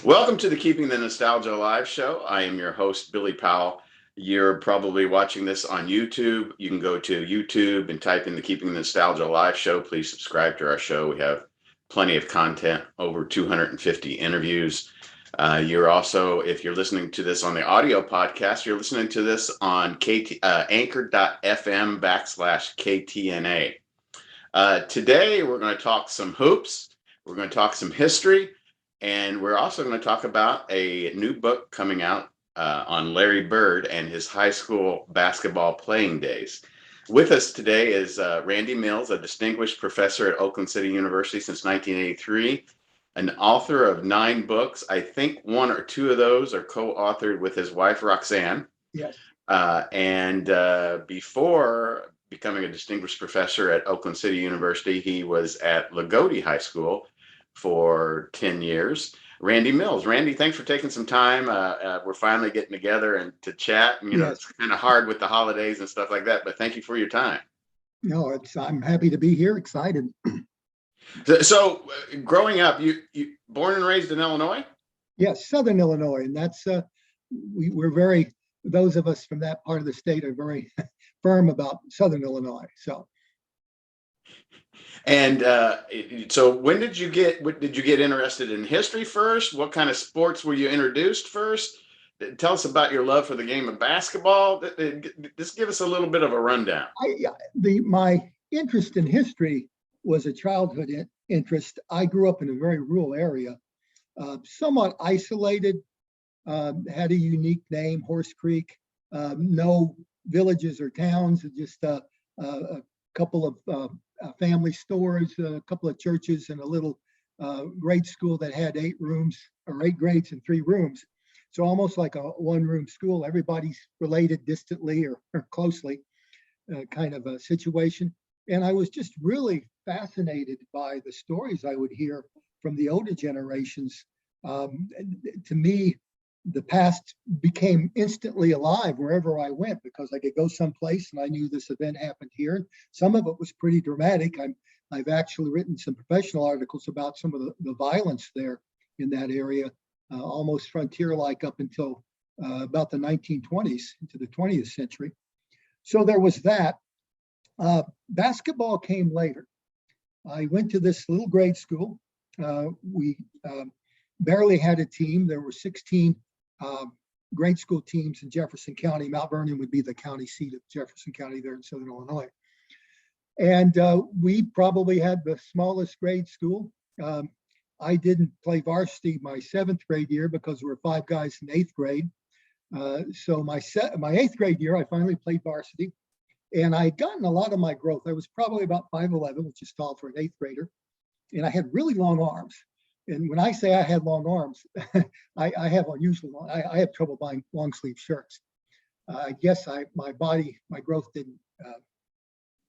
Welcome to the Keeping the Nostalgia Alive show. I am your host, Billy Powell. You're probably watching this on YouTube. You can go to YouTube and type in the Keeping the Nostalgia Alive show. Please subscribe to our show. We have plenty of content, over 250 interviews. You're also, if you're listening to this on the audio podcast, you're listening to this on anchor.fm/KTNA. Today, we're going to talk some hoops. We're going to talk some history. And we're also going to talk about a new book coming out on Larry Bird and his high school basketball playing days. With us today is Randy Mills, a distinguished professor at Oakland City University since 1983, an author of 9 books. I think 1 or 2 of those are co-authored with his wife, Roxanne. Yes. And before becoming a distinguished professor at Oakland City University, he was at Loogootee High School for 10 years. Randy Mills. Randy, thanks for taking some time. We're finally getting together and to chat. And, Yes. It's kind of hard with the holidays and stuff like that, but thank you for your time. No, I'm happy to be here. Excited. So growing up, you born and raised in Illinois? Yes, Southern Illinois, and that's we're very, those of us from that part of the state are very firm about Southern Illinois. And so when did you get interested in history first? What kind of sports were you introduced first? Tell us about your love for the game of basketball. Just give us a little bit of a rundown. My interest in history was a childhood interest. I grew up in a very rural area, somewhat isolated, had a unique name, Horse Creek, no villages or towns, just a couple of family stores, a couple of churches, and a little grade school that had 8 rooms or 8 grades and 3 rooms. So almost like a one-room school. Everybody's related distantly or closely, kind of a situation. And I was just really fascinated by the stories I would hear from the older generations. To me, the past became instantly alive wherever I went because I could go someplace and I knew this event happened here. Some of it was pretty dramatic. I've actually written some professional articles about some of the violence there in that area, almost frontier-like up until about the 1920s into the 20th century. So there was that. Basketball came later. I went to this little grade school. We barely had a team. There were 16 grade school teams in Jefferson County. Mount Vernon would be the county seat of Jefferson County there in Southern Illinois. And we probably had the smallest grade school. I didn't play varsity my 7th grade year because there were 5 guys in 8th grade. So my 8th grade year, I finally played varsity. And I had gotten a lot of my growth. I was probably about 5'11", which is tall for an 8th grader. And I had really long arms. And when I say I had long arms, I have unusual long. I have trouble buying long sleeve shirts. I guess my growth didn't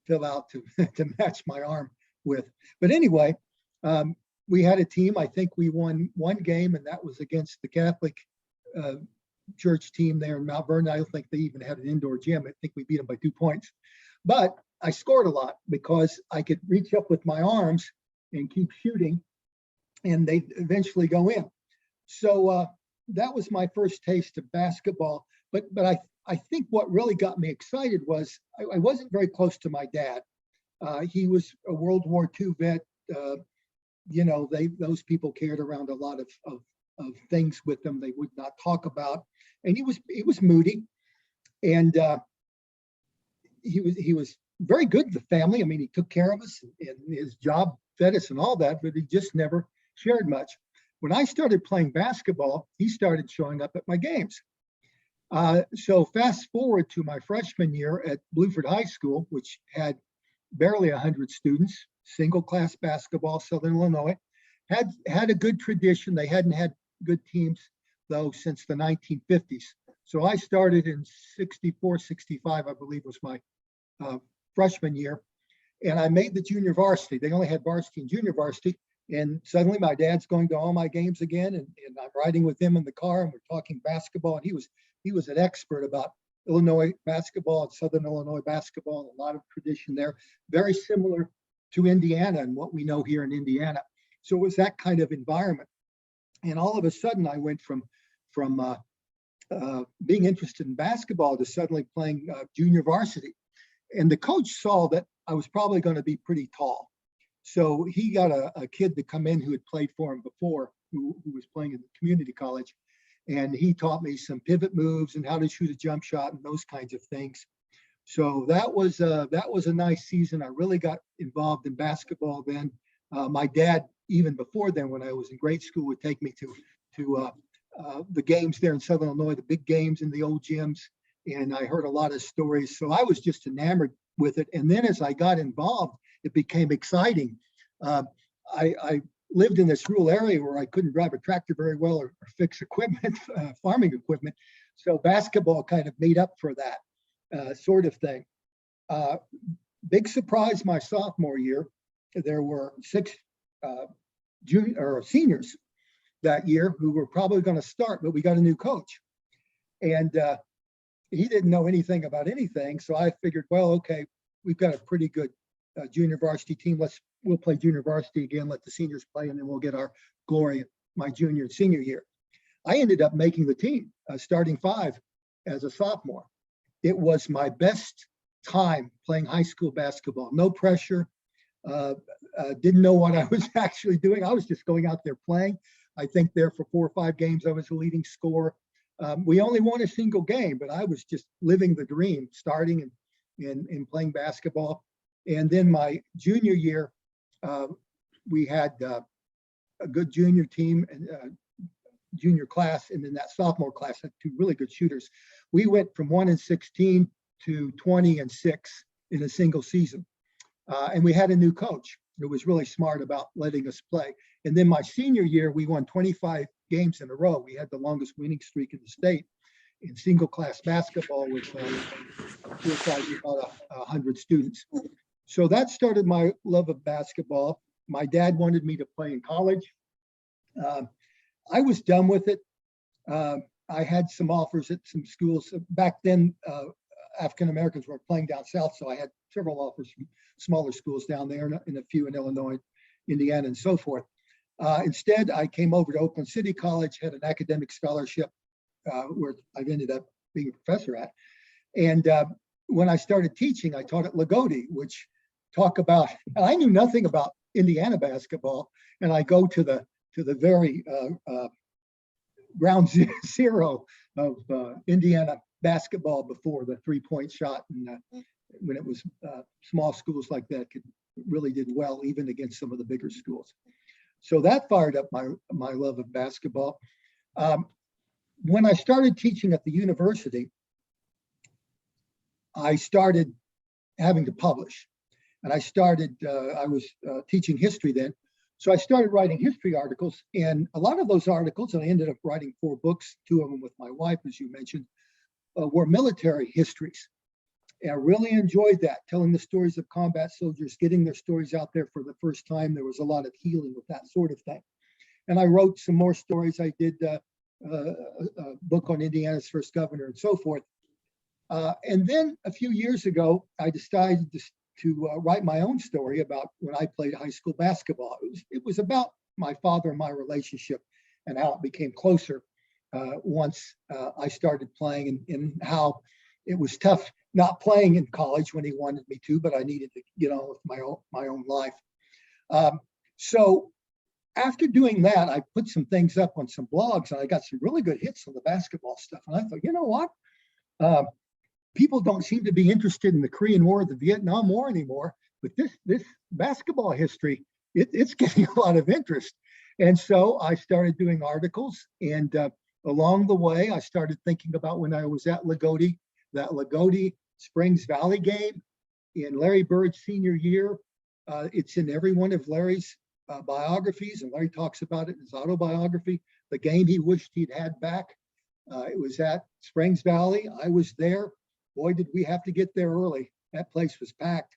fill out to match my arm width. But anyway, we had a team. I think we won 1 game, and that was against the Catholic church team there in Mount Vernon. I don't think they even had an indoor gym. I think we beat them by 2 points. But I scored a lot because I could reach up with my arms and keep shooting, and they eventually go in. So that was my first taste of basketball. But I think what really got me excited was I wasn't very close to my dad. He was a World War II vet. Those people carried around a lot of things with them they would not talk about, and he was moody, and he was very good to the family. I mean, he took care of us, and his job fed us and all that, but he just never shared much. When I started playing basketball, he started showing up at my games. So fast forward to my freshman year at Bluford High School, which had barely 100 students, single class basketball, Southern Illinois, had a good tradition. They hadn't had good teams, though, since the 1950s. So I started in 64, 65, I believe was my freshman year. And I made the junior varsity. They only had varsity and junior varsity. And suddenly my dad's going to all my games again. And I'm riding with him in the car and we're talking basketball. And he was an expert about Illinois basketball and Southern Illinois basketball, a lot of tradition there, very similar to Indiana and what we know here in Indiana. So it was that kind of environment. And all of a sudden I went from being interested in basketball to suddenly playing junior varsity. And the coach saw that I was probably going to be pretty tall. So he got a kid to come in who had played for him before, who was playing in the community college. And he taught me some pivot moves and how to shoot a jump shot and those kinds of things. So that was a nice season. I really got involved in basketball then. My dad, even before then, when I was in grade school, would take me to the games there in Southern Illinois, the big games in the old gyms, and I heard a lot of stories. So I was just enamored with it. And then as I got involved, it became exciting. I lived in this rural area where I couldn't drive a tractor very well or fix equipment, farming equipment. So basketball kind of made up for that sort of thing. Big surprise my sophomore year, there were 6 seniors that year who were probably going to start, but we got a new coach. And he didn't know anything about anything. So I figured, well, okay, we've got a pretty good junior varsity team. We'll play junior varsity again, let the seniors play, and then we'll get our glory my junior and senior year. I ended up making the team, starting 5 as a sophomore. It was my best time playing high school basketball. No pressure. Didn't know what I was actually doing. I was just going out there playing. I think there for 4 or 5 games, I was the leading scorer. We only won a single game, but I was just living the dream, starting and playing basketball. And then my junior year, we had a good junior team and junior class, and then that sophomore class had 2 really good shooters. We went from 1-16 to 20-6 in a single season. And we had a new coach who was really smart about letting us play. And then my senior year, we won 25 games in a row. We had the longest winning streak in the state in single class basketball with about 100 students. So that started my love of basketball. My dad wanted me to play in college. I was done with it. I had some offers at some schools. Back then, African Americans were playing down south, so I had several offers from smaller schools down there and a few in Illinois, Indiana, and so forth. Instead, I came over to Oakland City College, had an academic scholarship where I've ended up being a professor at. And when I started teaching, I taught at Loogootee, which I knew nothing about Indiana basketball, and I go to the very ground zero of Indiana basketball before the 3-point shot, and when it was small schools like that really did well even against some of the bigger schools. So that fired up my love of basketball. When I started teaching at the university, I started having to publish, and I was teaching history then. So I started writing history articles, and a lot of those articles, and I ended up writing 4 books, 2 of them with my wife, as you mentioned, were military histories. And I really enjoyed that, telling the stories of combat soldiers, getting their stories out there for the first time. There was a lot of healing with that sort of thing. And I wrote some more stories. I did a book on Indiana's first governor and so forth. And then a few years ago, I decided to write my own story about when I played high school basketball. It was about my father and my relationship and how it became closer once I started playing, and how it was tough not playing in college when he wanted me to, but I needed to get on with my own life. So after doing that, I put some things up on some blogs, and I got some really good hits on the basketball stuff. And I thought, you know what? People don't seem to be interested in the Korean War or the Vietnam War anymore, but this basketball history, it's getting a lot of interest. And so I started doing articles, and along the way, I started thinking about when I was at Loogootee, that Loogootee Springs Valley game in Larry Bird's senior year. It's in every one of Larry's biographies, and Larry talks about it in his autobiography, the game he wished he'd had back. It was at Springs Valley. I was there. Boy, did we have to get there early. That place was packed.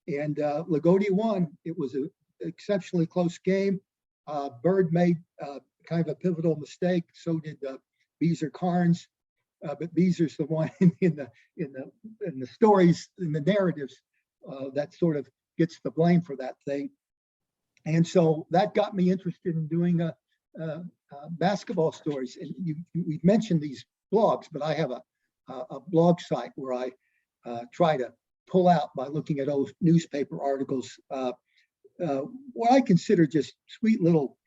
And Loogootee won. It was an exceptionally close game. Bird made kind of a pivotal mistake. So did Beezer Carnes. But Beezer's the one in the stories, in the narratives, that sort of gets the blame for that thing. And so that got me interested in doing basketball stories. And we've mentioned these blogs, but I have a blog site where I try to pull out by looking at old newspaper articles what I consider just sweet little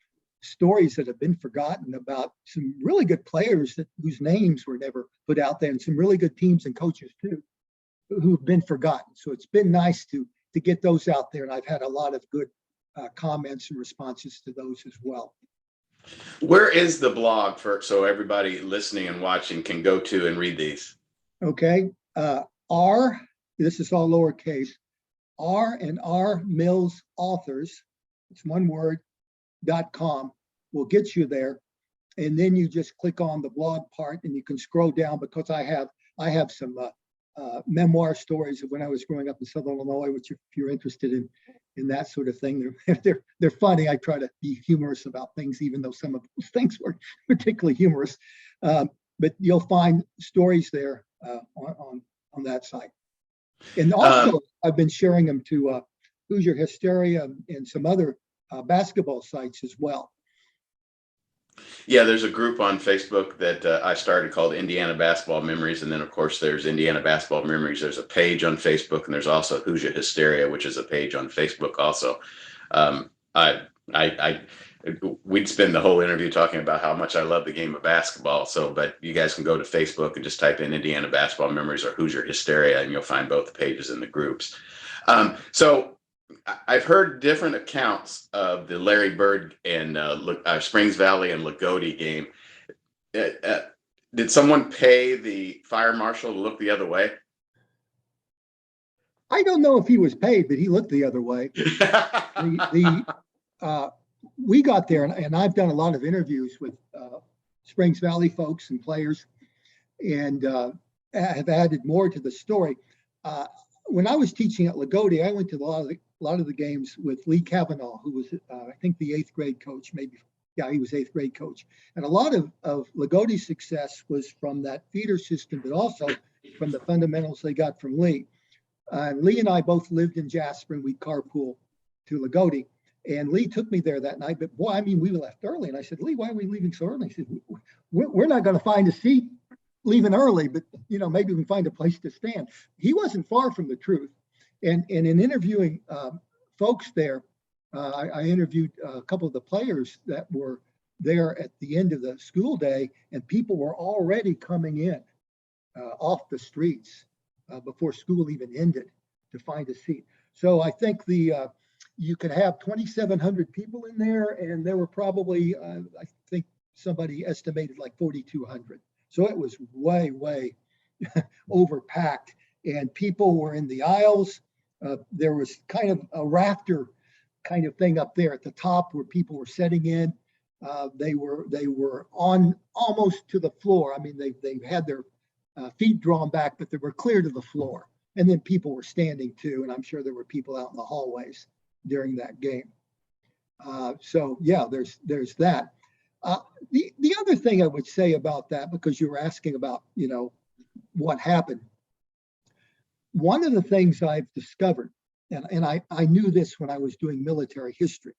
stories that have been forgotten about some really good players whose names were never put out there, and some really good teams and coaches too who've been forgotten. So it's been nice to get those out there, and I've had a lot of good comments and responses to those as well. Where is the blog so everybody listening and watching can go to and read these? Okay. This is all lowercase, R&R Mills Authors, it's one word, .com will get you there. And then you just click on the blog part and you can scroll down, because I have some memoir stories of when I was growing up in Southern Illinois, which if you're interested in that sort of thing, they're funny. I try to be humorous about things, even though some of those things were particularly humorous. But you'll find stories there on that site. And also, I've been sharing them to Hoosier Hysteria and some other basketball sites as well. Yeah, there's a group on Facebook that I started called Indiana Basketball Memories. And then, of course, there's Indiana Basketball Memories. There's a page on Facebook, and there's also Hoosier Hysteria, which is a page on Facebook also. We'd spend the whole interview talking about how much I love the game of basketball. But you guys can go to Facebook and just type in Indiana Basketball Memories or Hoosier Hysteria, and you'll find both the pages in the groups. So I've heard different accounts of the Larry Bird and Springs Valley and Loogootee game. Did someone pay the fire marshal to look the other way? I don't know if he was paid, but he looked the other way. We got there, and I've done a lot of interviews with Springs Valley folks and players, and have added more to the story. When I was teaching at Loogootee, I went to a lot of the games with Lee Kavanaugh, who was, I think, the 8th grade coach, maybe. Yeah, he was 8th grade coach. And a lot of Loogootee's success was from that feeder system, but also from the fundamentals they got from Lee. Lee and I both lived in Jasper, and we'd carpool to Loogootee. And Lee took me there that night, but boy, I mean, we left early. And I said, Lee, why are we leaving so early? He said, we're not going to find a seat leaving early, but maybe we can find a place to stand. He wasn't far from the truth. And in interviewing folks there, I interviewed a couple of the players that were there at the end of the school day, and people were already coming in off the streets before school even ended to find a seat. So I think you could have 2,700 people in there, and there were probably, I think somebody estimated like 4,200. So it was way, way overpacked, and people were in the aisles. There was kind of a rafter kind of thing up there at the top where people were sitting in. They were on almost to the floor. I mean, they had their feet drawn back, but they were clear to the floor. And then people were standing too, and I'm sure there were people out in the hallways during that game. So yeah, there's that. The other thing I would say about that, because you were asking about, what happened. One of the things I've discovered, and I knew this when I was doing military history,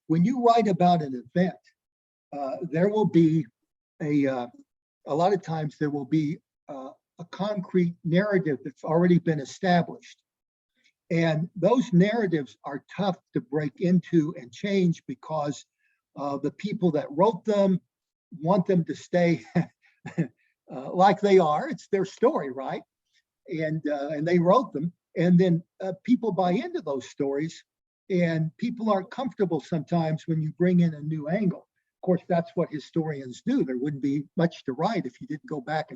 when you write about an event, there will be a lot of times there will be a concrete narrative that's already been established. And those narratives are tough to break into and change, because the people that wrote them want them to stay like they are. It's their story, right? And they wrote them, and then people buy into those stories, and people aren't comfortable sometimes when you bring in a new angle. Of course, that's what historians do. There wouldn't be much to write if you didn't go back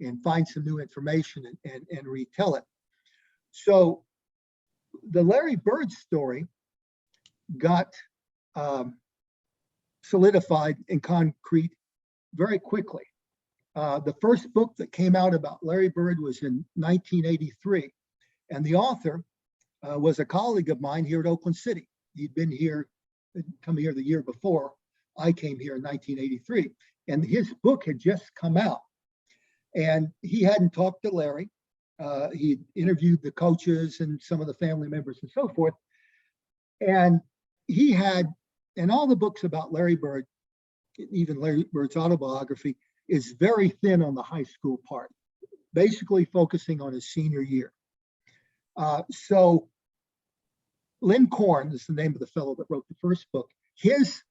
and find some new information and retell it. So the Larry Bird story got solidified in concrete very quickly. The first book that came out about Larry Bird was in 1983, and the author was a colleague of mine here at Oakland City. He'd come here the year before I came here in 1983, and his book had just come out. And he hadn't talked to Larry. He interviewed the coaches and some of the family members and so forth. And he had, in all the books about Larry Bird, even Larry Bird's autobiography, is very thin on the high school part, basically focusing on his senior year. So Lynn Korn is the name of the fellow that wrote the first book. His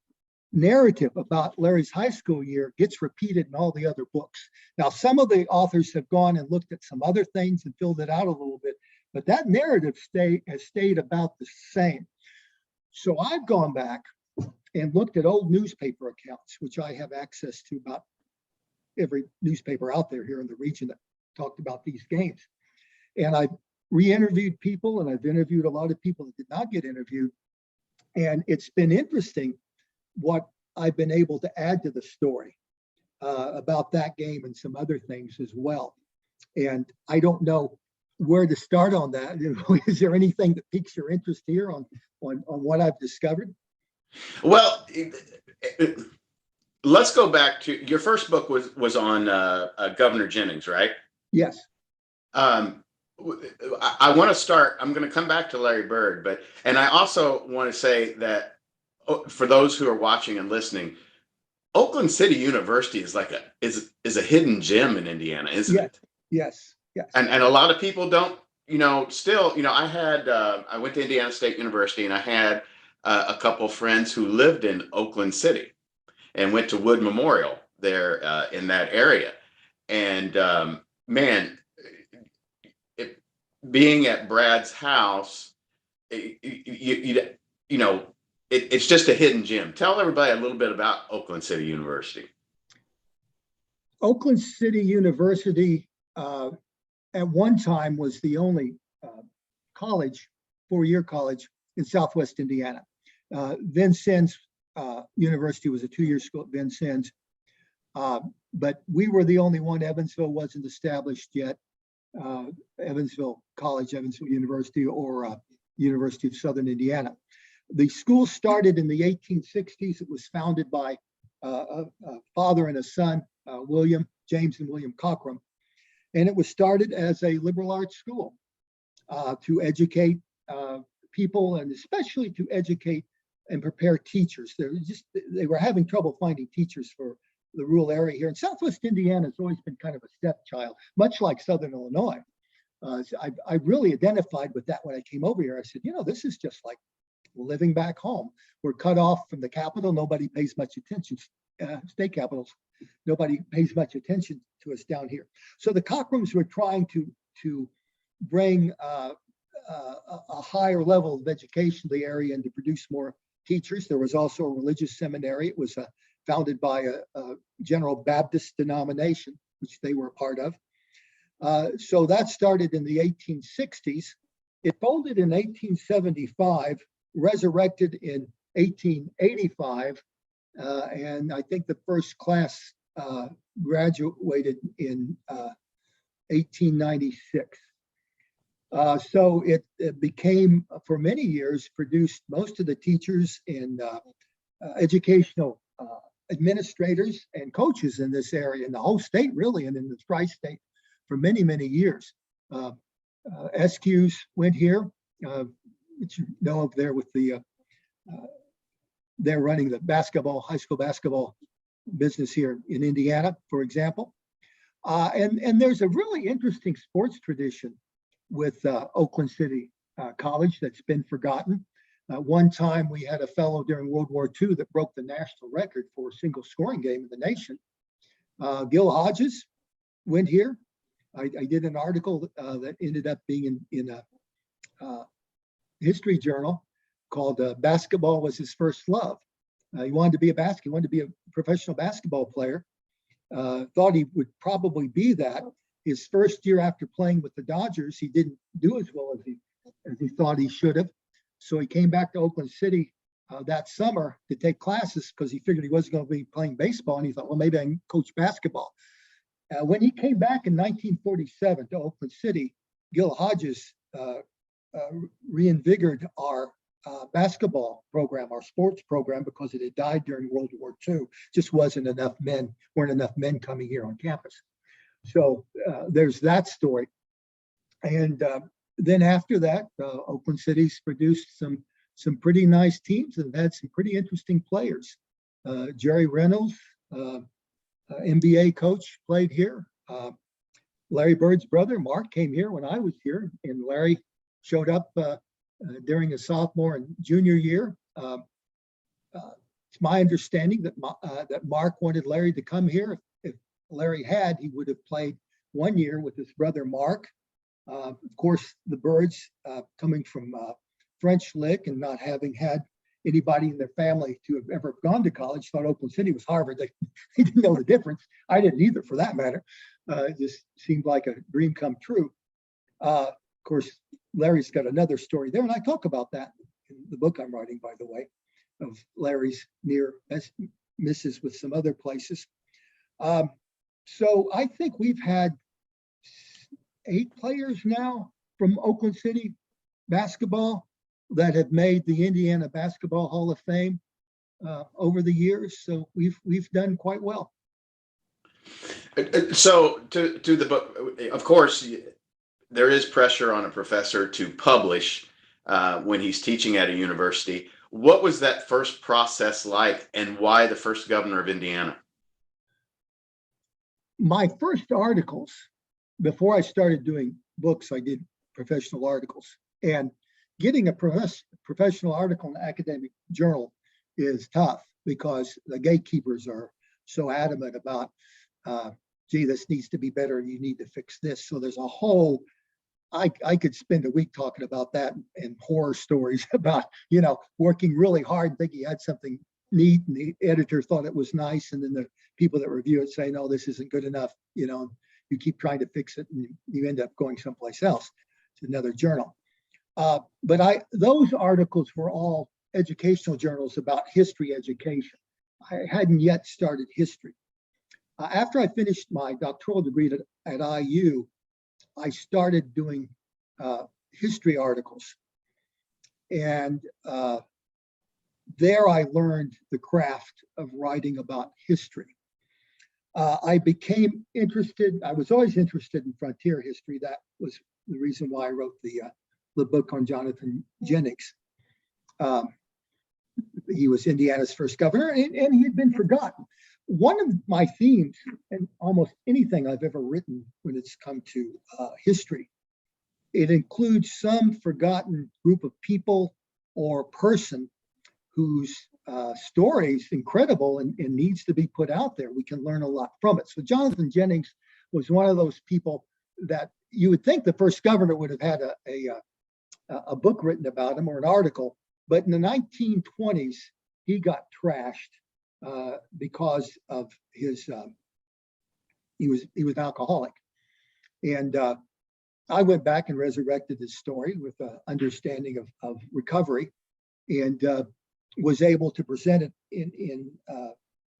narrative about Larry's high school year gets repeated in all the other books. Now, some of the authors have gone and looked at some other things and filled it out a little bit, but that narrative has stayed about the same. So I've gone back and looked at old newspaper accounts, which I have access to about every newspaper out there here in the region that talked about these games. And I've re-interviewed people, and I've interviewed a lot of people that did not get interviewed. And it's been interesting what I've been able to add to the story about that game and some other things as well. And I don't know where to start on that. Is there anything that piques your interest here on what I've discovered? Well, let's go back to your first book was on Governor Jennings, right? Yes. I want to start. I'm going to come back to Larry Bird, and I also want to say that for those who are watching and listening, Oakland City University is like a hidden gem in Indiana, isn't it? Yes. Yes. And a lot of people don't, still, I went to Indiana State University, and I had a couple friends who lived in Oakland City and went to Wood Memorial there in that area. And man, being at Brad's house, it's just a hidden gem. Tell everybody a little bit about Oakland City University. Oakland City University at one time was the only college, four-year college in Southwest Indiana. Vincennes University was a two-year school at Vincennes, but we were the only one. Evansville wasn't established yet. Evansville College, Evansville University, or University of Southern Indiana. The school started in the 1860s. It was founded by a father and a son, James and William Cockrum. And it was started as a liberal arts school to educate people, and especially to educate and prepare teachers. They were having trouble finding teachers for the rural area here. And Southwest Indiana has always been kind of a stepchild, much like Southern Illinois. I really identified with that when I came over here. I said, this is just like living back home. We're cut off from the capital. Nobody pays much attention. State capitals, nobody pays much attention to us down here. So the Cockrums were trying to bring a higher level of education to the area and to produce more teachers. There was also a religious seminary. It was founded by a General Baptist denomination, which they were a part of. So that started in the 1860s. It folded in 1875, resurrected in 1885, and I think the first class graduated in 1896. So it became, for many years, produced most of the teachers and educational administrators and coaches in this area, in the whole state, really, and in the tri-state for many, many years. SQs went here, which you know of there with the, they're running the high school basketball business here in Indiana, for example. And there's a really interesting sports tradition with Oakland City College that's been forgotten. One time we had a fellow during World War II that broke the national record for a single scoring game in the nation. Gil Hodges went here. I did an article that ended up being in a history journal called Basketball Was His First Love. He wanted to be a professional basketball player. Thought he would probably be that. His first year after playing with the Dodgers, he didn't do as well as he thought he should have. So he came back to Oakland City that summer to take classes because he figured he wasn't going to be playing baseball. And he thought, well, maybe I can coach basketball. When he came back in 1947 to Oakland City, Gil Hodges reinvigorated our basketball program, our sports program, because it had died during World War II. Just weren't enough men coming here on campus. So there's that story. And then after that, Oakland City's produced some pretty nice teams and had some pretty interesting players. Jerry Reynolds, NBA coach, played here. Larry Bird's brother, Mark, came here when I was here, and Larry showed up during his sophomore and junior year. It's my understanding that that Mark wanted Larry to come here. If Larry had, he would have played 1 year with his brother Mark. Of course, the Birds, coming from French Lick and not having had anybody in their family to have ever gone to college, thought Oakland City was Harvard. They didn't know the difference. I didn't either, for that matter. It just seemed like a dream come true. Of course, Larry's got another story there, and I talk about that in the book I'm writing, by the way, of Larry's near misses with some other places. So I think we've had 8 players now from Oakland City basketball that have made the Indiana Basketball Hall of Fame over the years. So we've done quite well. So to the book, of course, there is pressure on a professor to publish when he's teaching at a university. What was that first process like, and why the first governor of Indiana? My first articles, before I started doing books, I did professional articles. And getting a professional article in an academic journal is tough because the gatekeepers are so adamant about, gee, this needs to be better, you need to fix this. So there's a whole, I could spend a week talking about that and horror stories about, working really hard and thinking you had something neat and the editor thought it was nice. And then the people that review it say, no, this isn't good enough. You keep trying to fix it and you end up going someplace else to another journal. But those articles were all educational journals about history education. I hadn't yet started history. After I finished my doctoral degree at IU, I started doing history articles. And there I learned the craft of writing about history. I became interested, I was always interested in frontier history. That was the reason why I wrote the book on Jonathan Jennings. He was Indiana's first governor, and he had been forgotten. One of my themes, and almost anything I've ever written when it's come to history, it includes some forgotten group of people or person whose story is incredible and needs to be put out there. We can learn a lot from it. So Jonathan Jennings was one of those people that you would think the first governor would have had a book written about him or an article, but in the 1920s, he got trashed because of his, he was an alcoholic. And I went back and resurrected his story with an understanding of recovery, and was able to present it in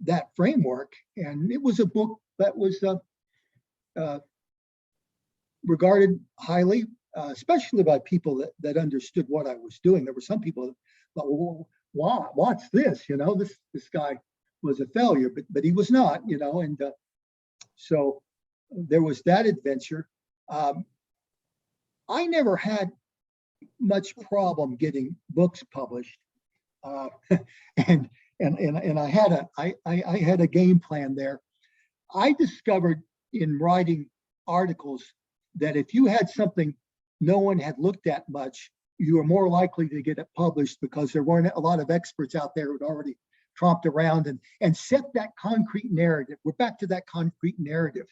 that framework. And it was a book that was regarded highly, especially by people that understood what I was doing. There were some people that thought, well, wow, what's this? This guy was a failure, but he was not, and so there was that adventure. I never had much problem getting books published. And I had a game plan there. I discovered in writing articles that if you had something no one had looked at much, you were more likely to get it published because there weren't a lot of experts out there who'd already tromped around and set that concrete narrative. We're back to that concrete narrative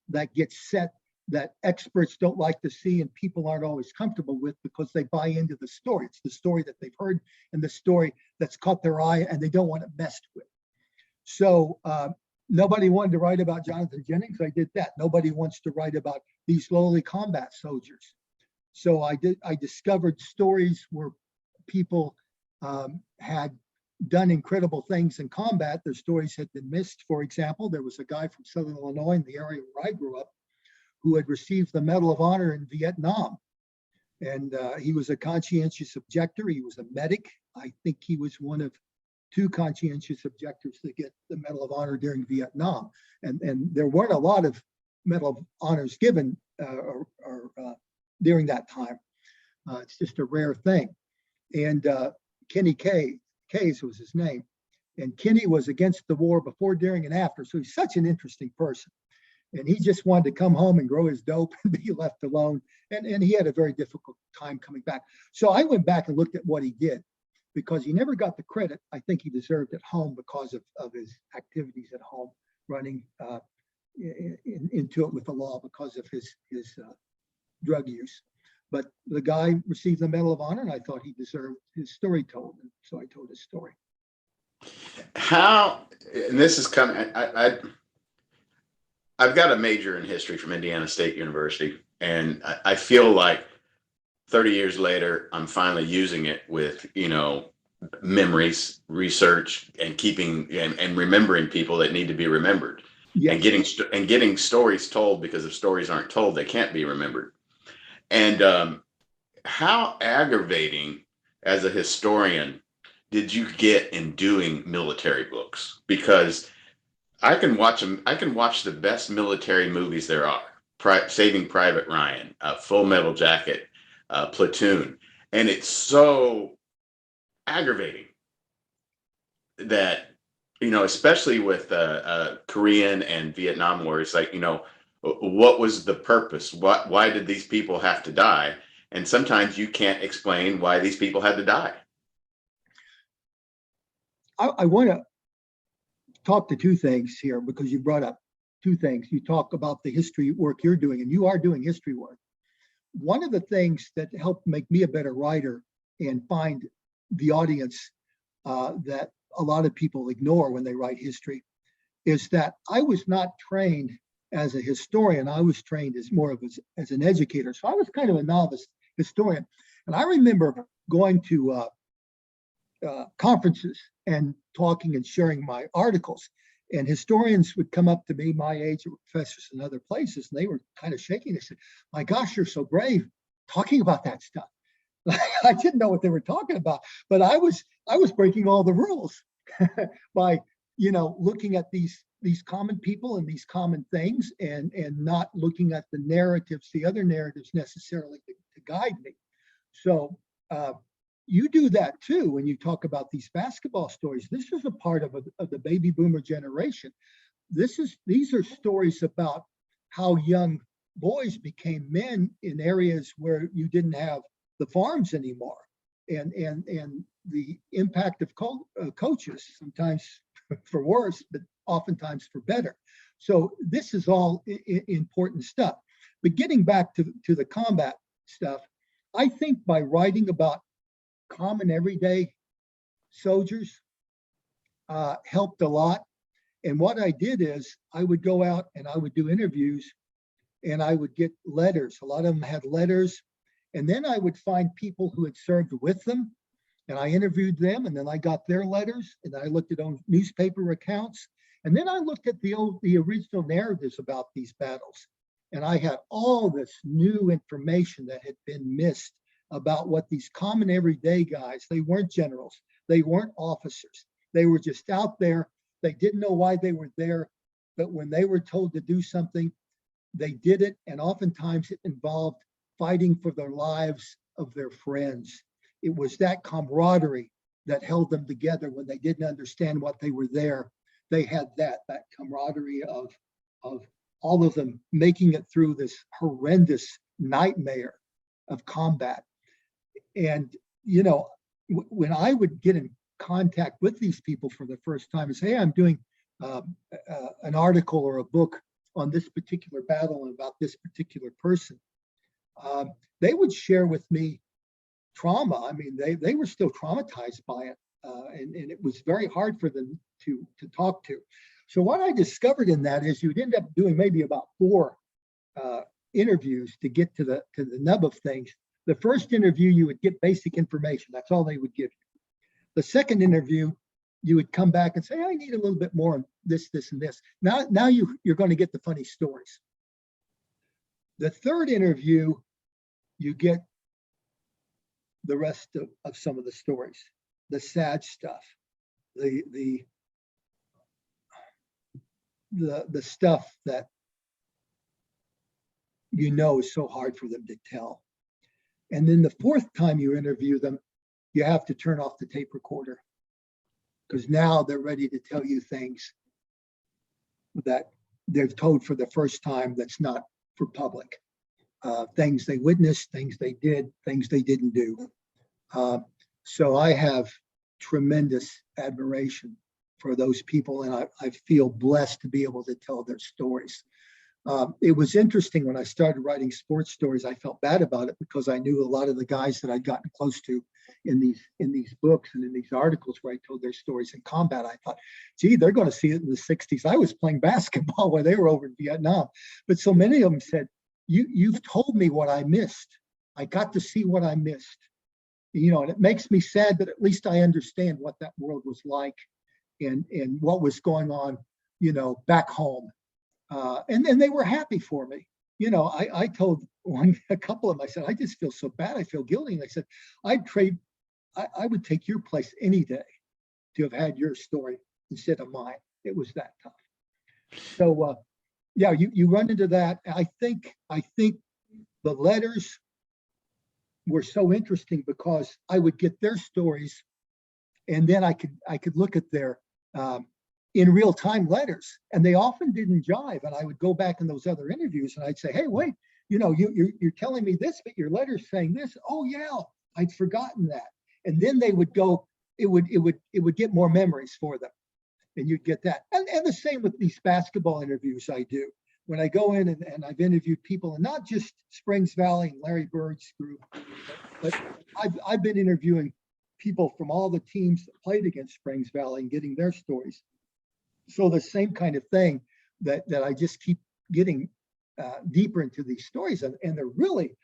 that gets set, that experts don't like to see and people aren't always comfortable with because they buy into the story. It's the story that they've heard and the story that's caught their eye and they don't want it messed with. So nobody wanted to write about Jonathan Jennings. I did that. Nobody wants to write about these lowly combat soldiers. So I discovered stories where people had done incredible things in combat. Their stories had been missed. For example, there was a guy from Southern Illinois in the area where I grew up who had received the Medal of Honor in Vietnam. And he was a conscientious objector. He was a medic. I think he was one of 2 conscientious objectors to get the Medal of Honor during Vietnam. And there weren't a lot of Medal of Honors given during that time. It's just a rare thing. And Kenny Case was his name. And Kenny was against the war before, during, and after. So he's such an interesting person. And he just wanted to come home and grow his dope and be left alone. And he had a very difficult time coming back. So I went back and looked at what he did, because he never got the credit I think he deserved at home because of his activities at home, running into it with the law because of his drug use. But the guy received the Medal of Honor, and I thought he deserved his story told. And so I told his story. How, and this is coming, I've got a major in history from Indiana State University, and I feel like 30 years later, I'm finally using it with, memories, research, and keeping and remembering people that need to be remembered. Yes. And getting stories told, because if stories aren't told, they can't be remembered. And how aggravating as a historian did you get in doing military books? Because I can watch them. I can watch the best military movies there are: Saving Private Ryan, Full Metal Jacket, Platoon, and it's so aggravating that, especially with Korean and Vietnam War, it's like, what was the purpose? Why did these people have to die? And sometimes you can't explain why these people had to die. I want to talk to two things here, because you brought up two things. You talk about the history work you're doing, and you are doing history work. One of the things that helped make me a better writer and find the audience that a lot of people ignore when they write history is that I was not trained as a historian. I was trained as more of as an educator. So I was kind of a novice historian. And I remember going to conferences and talking and sharing my articles. And historians would come up to me, my age, professors in other places, and they were kind of shaking. They said, "My gosh, you're so brave talking about that stuff." I didn't know what they were talking about, but I was breaking all the rules by looking at these common people and these common things, and not looking at the narratives, the other narratives necessarily to guide me. So you do that too when you talk about these basketball stories. This is a part of the baby boomer generation. These are stories about how young boys became men in areas where you didn't have the farms anymore, and the impact of coaches, sometimes for worse, but oftentimes for better. So this is all important stuff. But getting back to the combat stuff, I think by writing about common everyday soldiers helped a lot. And what I did is I would go out and I would do interviews, and I would get letters. A lot of them had letters. And then I would find people who had served with them, and I interviewed them, and then I got their letters, and I looked at old newspaper accounts, and then I looked at the original narratives about these battles. And I had all this new information that had been missed about what these common everyday guys, they weren't generals, they weren't officers, they were just out there. They didn't know why they were there, but when they were told to do something, they did it, and oftentimes it involved fighting for the lives of their friends. It was that camaraderie that held them together when they didn't understand what they were there. They had that camaraderie of all of them making it through this horrendous nightmare of combat. And, when I would get in contact with these people for the first time and say, "Hey, I'm doing an article or a book on this particular battle and about this particular person," they would share with me trauma. I mean, they were still traumatized by it, and it was very hard for them to talk to. So what I discovered in that is you'd end up doing maybe about 4 interviews to get to the nub of things. The first interview, you would get basic information. That's all they would give you. The second interview, you would come back and say, "I need a little bit more on this, this, and this." Now you're going to get the funny stories. The third interview, you get the rest of some of the stories, the sad stuff, the stuff that is so hard for them to tell. And then the fourth time you interview them, you have to turn off the tape recorder because now they're ready to tell you things that they've told for the first time that's not for public. Things they witnessed, things they did, things they didn't do. So I have tremendous admiration for those people, and I feel blessed to be able to tell their stories. It was interesting when I started writing sports stories. I felt bad about it because I knew a lot of the guys that I'd gotten close to in these books and in these articles where I told their stories in combat. I thought, gee, they're going to see it in the 60s. I was playing basketball when they were over in Vietnam. But so many of them said, you've told me what I missed. I got to see what I missed. And it makes me sad, but at least I understand what that world was like and what was going on, back home. And then they were happy for me. I told a couple of them, I said, I just feel so bad. I feel guilty. And I said, I would take your place any day to have had your story instead of mine. It was that tough. So, yeah, you run into that. I think the letters were so interesting because I would get their stories, and then I could look at their in real time letters, and they often didn't jive. And I would go back in those other interviews, and I'd say, "Hey, wait, you're telling me this, but your letter's saying this. Oh yeah, I'd forgotten that." And then they would go. It would get more memories for them, and you'd get that. And the same with these basketball interviews I do. When I go in and I've interviewed people, and not just Springs Valley and Larry Bird's group, but I've been interviewing people from all the teams that played against Springs Valley and getting their stories. So the same kind of thing that I just keep getting deeper into these stories, and they're really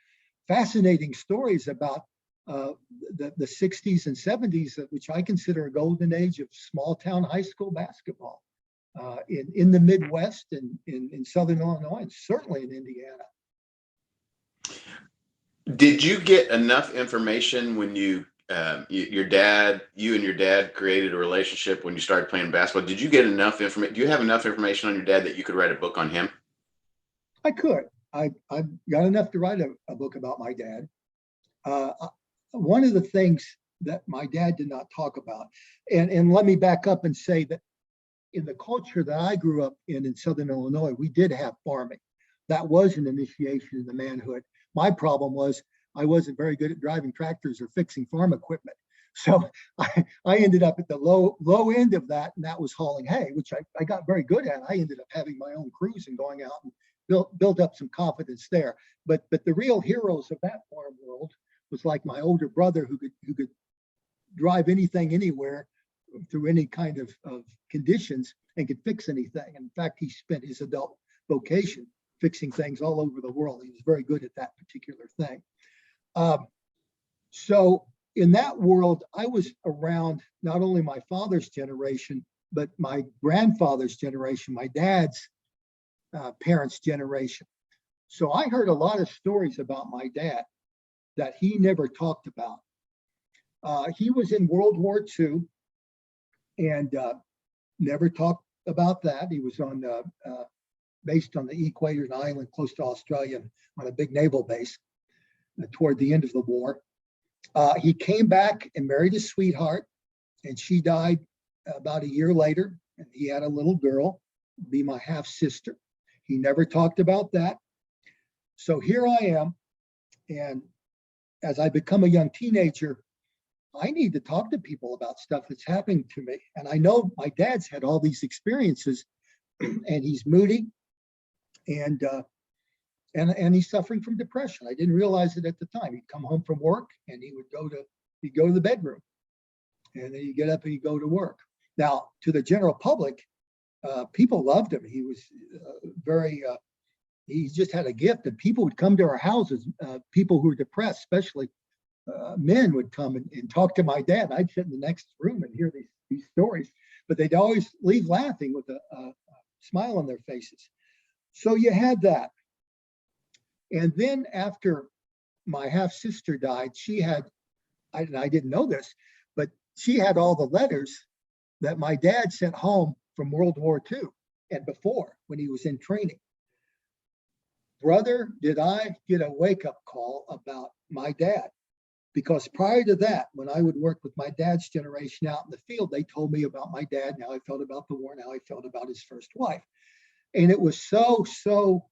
fascinating stories about the 60s and 70s, which I consider a golden age of small town high school basketball in the Midwest and in Southern Illinois, and certainly in Indiana. Did you get enough information when you and your dad created a relationship when you started playing basketball? Did you get enough information? Do you have enough information on your dad that you could write a book on him? I could. I've got enough to write a book about my dad. One of the things that my dad did not talk about, and let me back up and say that in the culture that I grew up in Southern Illinois, we did have farming. That was an initiation into manhood. My problem was I wasn't very good at driving tractors or fixing farm equipment. So I ended up at the low end of that, and that was hauling hay, which I got very good at. I ended up having my own crews and going out and built up some confidence there. But the real heroes of that farm world was like my older brother who could drive anything anywhere through any kind of conditions and could fix anything. In fact, he spent his adult vocation fixing things all over the world. He was very good at that particular thing. So in that world, I was around not only my father's generation, but my grandfather's generation, my dad's parents' generation. So I heard a lot of stories about my dad that he never talked about. He was in World War II and never talked about that. He was based on the equator, an island close to Australia, on a big naval base toward the end of the war. He came back and married his sweetheart, and she died about a year later. And he had a little girl, be my half sister. He never talked about that. So here I am, and as I become a young teenager, I need to talk to people about stuff that's happening to me. And I know my dad's had all these experiences, and he's moody, and he's suffering from depression. I didn't realize it at the time. He'd come home from work, and he'd go to the bedroom, and then he'd get up and he'd go to work. Now, to the general public, people loved him. He was he just had a gift, and people would come to our houses. People who were depressed, especially men, would come and talk to my dad. I'd sit in the next room and hear these stories, but they'd always leave laughing with a smile on their faces. So you had that. And then after my half sister died, I didn't know this, but she had all the letters that my dad sent home from World War II and before, when he was in training. Brother, did I get a wake-up call about my dad. because prior to that, when I would work with my dad's generation out in the field, they told me about my dad, and how I felt about the war, and how I felt about his first wife. And it was so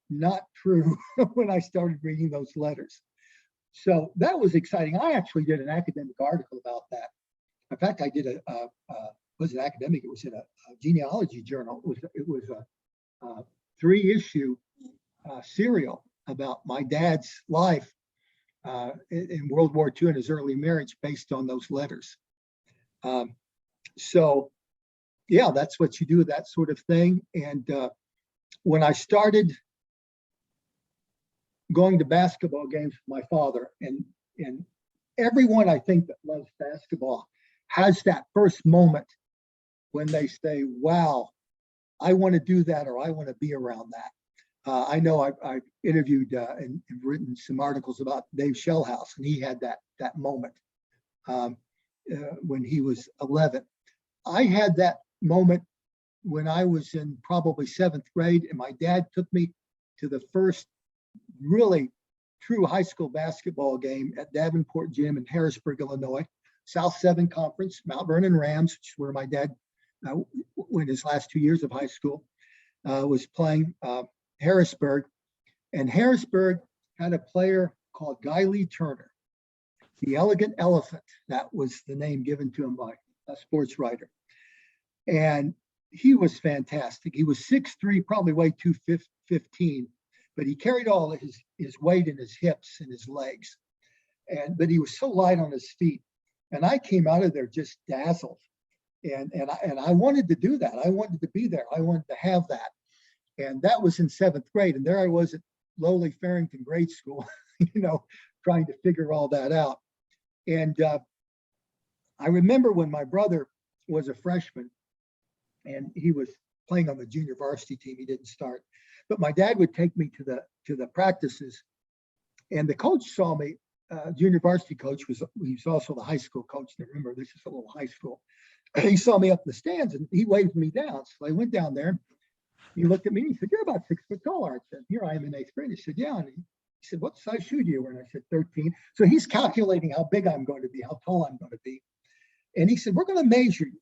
not true when I started reading those letters. So that was exciting. I actually did an academic article about that. In fact, I did it was an academic. It was in a genealogy journal. It was a 3-issue serial about my dad's life in World War II and his early marriage, based on those letters. So yeah, that's what you do, that sort of thing. And when I started going to basketball games with my father, and everyone I think that loves basketball has that first moment when they say, wow, I want to do that, or I want to be around that. I know I've interviewed and written some articles about Dave Shellhouse, and he had that moment when he was 11. I had that moment when I was in probably 7th grade, and my dad took me to the first really true high school basketball game at Davenport Gym in Harrisburg, Illinois. South 7 Conference, Mount Vernon Rams, which is where my dad went his last 2 years of high school, was playing Harrisburg. And Harrisburg had a player called Guy Lee Turner, the Elegant Elephant. That was the name given to him by a sports writer. And he was fantastic. He was 6'3", probably weighed 215, but he carried all of his weight in his hips and his legs. But he was so light on his feet. And I came out of there just dazzled. And I wanted to do that. I wanted to be there. I wanted to have that. And that was in 7th grade. And there I was at lowly Farrington grade school, trying to figure all that out. And I remember when my brother was a freshman and he was playing on the junior varsity team. He didn't start, but my dad would take me to the practices, and the coach saw me. Junior varsity coach he was also the high school coach. And remember, this is a little high school. He saw me up in the stands and he waved me down. So I went down there. He looked at me and he said, "You're about 6 foot tall, aren't you?" And here I am in 8th grade. He said, "Yeah." And he said, "What size shoe do you wear?" And I said, 13. So he's calculating how big I'm going to be, how tall I'm going to be. And he said, "We're going to measure you."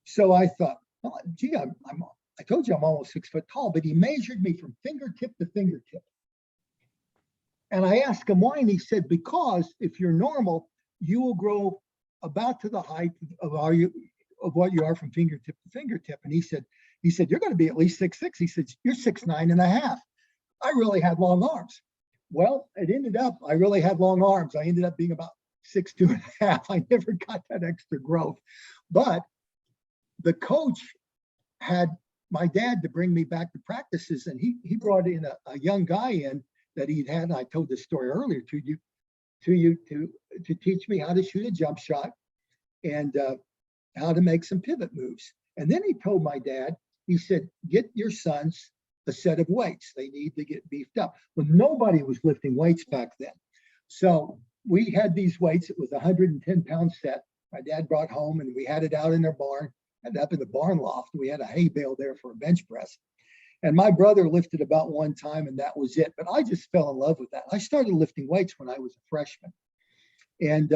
So I thought, well, gee, I told you I'm almost 6 foot tall, but he measured me from fingertip to fingertip. And I asked him why, and he said, because if you're normal, you will grow about to the height of what you are from fingertip to fingertip. And he said, "You're going to be at least 6'6". He said, "You're 6'9.5". I really had long arms. Well, it ended up, I really had long arms. I ended up being about 6'2.5". I never got that extra growth. But the coach had my dad to bring me back to practices, and he brought in a young guy in that he'd had. And I told this story earlier to you to teach me how to shoot a jump shot and how to make some pivot moves. And then he told my dad, he said, "Get your sons a set of weights. They need to get beefed up." Well, nobody was lifting weights back then. So we had these weights. It was a 110-pound set my dad brought home, and we had it out in their barn and up in the barn loft. We had a hay bale there for a bench press. And my brother lifted about one time, and that was it. But I just fell in love with that. I started lifting weights when I was a freshman. And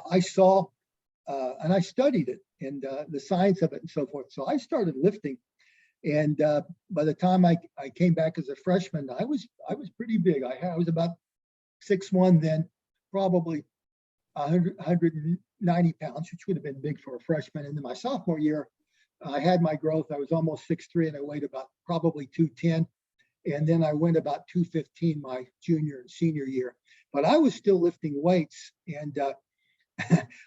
I saw and I studied it and the science of it and so forth. So I started lifting. And by the time I came back as a freshman, I was pretty big. I was about 6'1" then, probably 190 pounds, which would have been big for a freshman. And then my sophomore year, I had my growth. I was almost 6'3", and I weighed about probably 210. And then I went about 215 my junior and senior year. But I was still lifting weights, and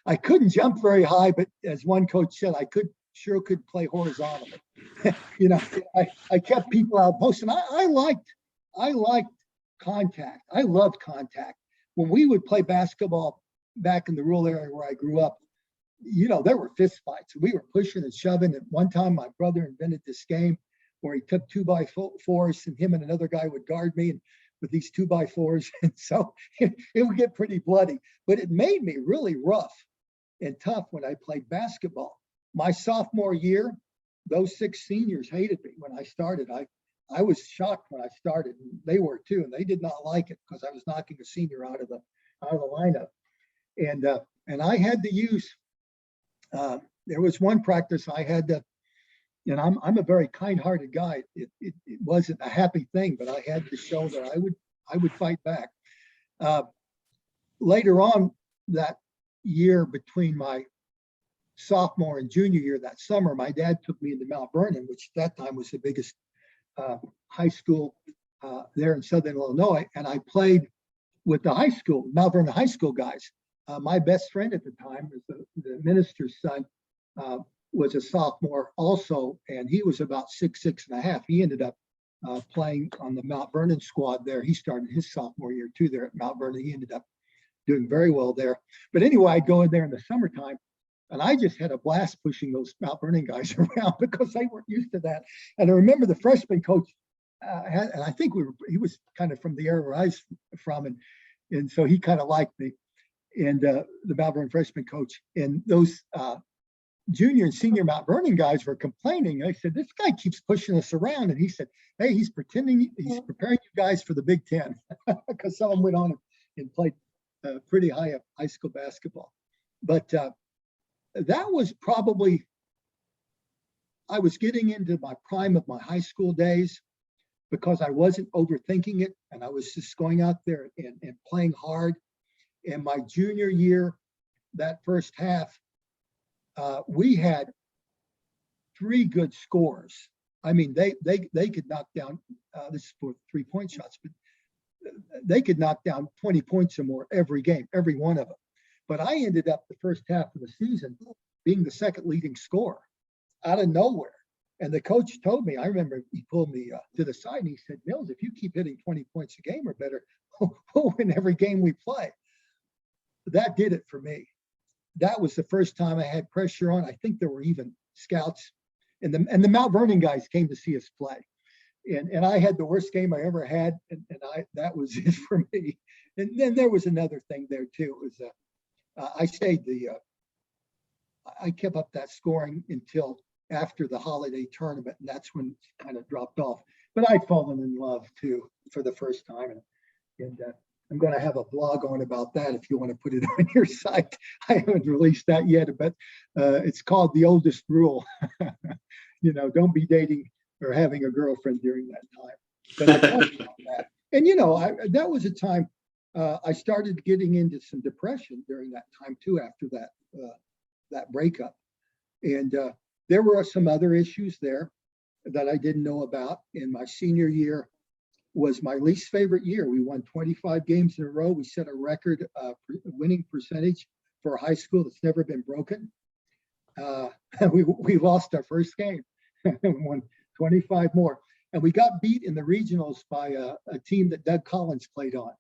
I couldn't jump very high. But as one coach said, I sure could play horizontally. I kept people out posting. I liked contact. I loved contact. When we would play basketball back in the rural area where I grew up, there were fist fights. We were pushing and shoving. At one time, my brother invented this game where he took 2x4s, and him and another guy would guard me with these 2x4s. And so it would get pretty bloody, but it made me really rough and tough when I played basketball. My sophomore year, those 6 seniors hated me when I started. I was shocked when I started, and they were too, and they did not like it because I was knocking a senior out of the lineup. And I had to use, there was one practice I had to, and I'm a very kind-hearted guy. It wasn't a happy thing, but I had to show that I would fight back. Later on that year, between my sophomore and junior year, that summer, my dad took me into Mount Vernon, which at that time was the biggest high school there in Southern Illinois. And I played with the high school, Mount Vernon high school guys. My best friend at the time was the minister's son, was a sophomore also, and he was about 6'6.5". He ended up playing on the Mount Vernon squad there. He started his sophomore year too there at Mount Vernon. He ended up doing very well there. But anyway, I'd go in there in the summertime, and I just had a blast pushing those Mount Vernon guys around because they weren't used to that. And I remember the freshman coach, and I think he was kind of from the area where I was from, and so he kind of liked me, and the Mount Vernon freshman coach. And those junior and senior Mount Vernon guys were complaining. I said, "This guy keeps pushing us around," and he said, "Hey, he's preparing you guys for the Big Ten," because some of them went on and played pretty high up high school basketball. But that was probably, I was getting into my prime of my high school days, because I wasn't overthinking it, and I was just going out there and playing hard. And my junior year, that first half, we had 3 good scores. I mean, they could knock down, this is for 3-point shots, but they could knock down 20 points or more every game, every one of them. But I ended up the first half of the season being the second leading scorer out of nowhere. And the coach told me, I remember he pulled me to the side and he said, "Mills, if you keep hitting 20 points a game or better, we'll win every game we play." That did it for me. That was the first time I had pressure on. I think there were even scouts, and the Mount Vernon guys came to see us play. And I had the worst game I ever had, and that was it for me. And then there was another thing there too. It was I kept up that scoring until after the holiday tournament, and that's when it kind of dropped off. But I'd fallen in love too for the first time, and I'm going to have a blog on about that if you want to put it on your site. I haven't released that yet, but it's called The Oldest Rule. Don't be dating or having a girlfriend during that time. But I talked about that. And that was a time I started getting into some depression during that time too, after that breakup. And there were some other issues there that I didn't know about. In my senior year was my least favorite year. We won 25 games in a row. We set a record winning percentage for a high school that's never been broken. We lost our first game and won 25 more. And we got beat in the regionals by a team that Doug Collins played on.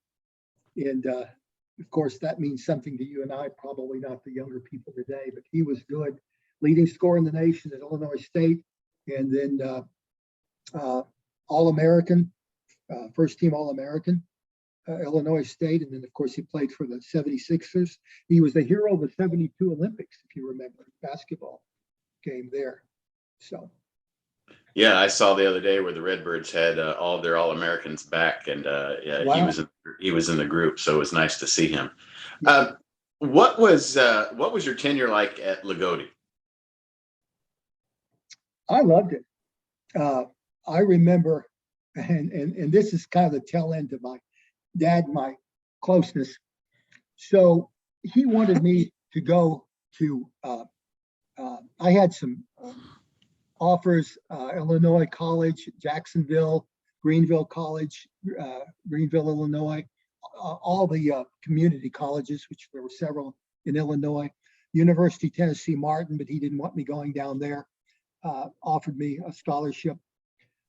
And of course, that means something to you and I, probably not the younger people today, but he was good. Leading scorer in the nation at Illinois State, and then All-American, first team All-American, Illinois State. And then, of course, he played for the 76ers. He was the hero of the 72 Olympics, if you remember, basketball game there. So. Yeah, I saw the other day where the Redbirds had all of their All-Americans back, and wow. he was in the group, so it was nice to see him. Yeah. What was your tenure like at Loogootee? I loved it. I remember, and this is kind of the tail end of my dad, my closeness. So he wanted me to go to, I had some offers, Illinois College, Jacksonville, Greenville College, Greenville, Illinois, all the community colleges, which there were several in Illinois, University of Tennessee Martin, but he didn't want me going down there. Offered me a scholarship.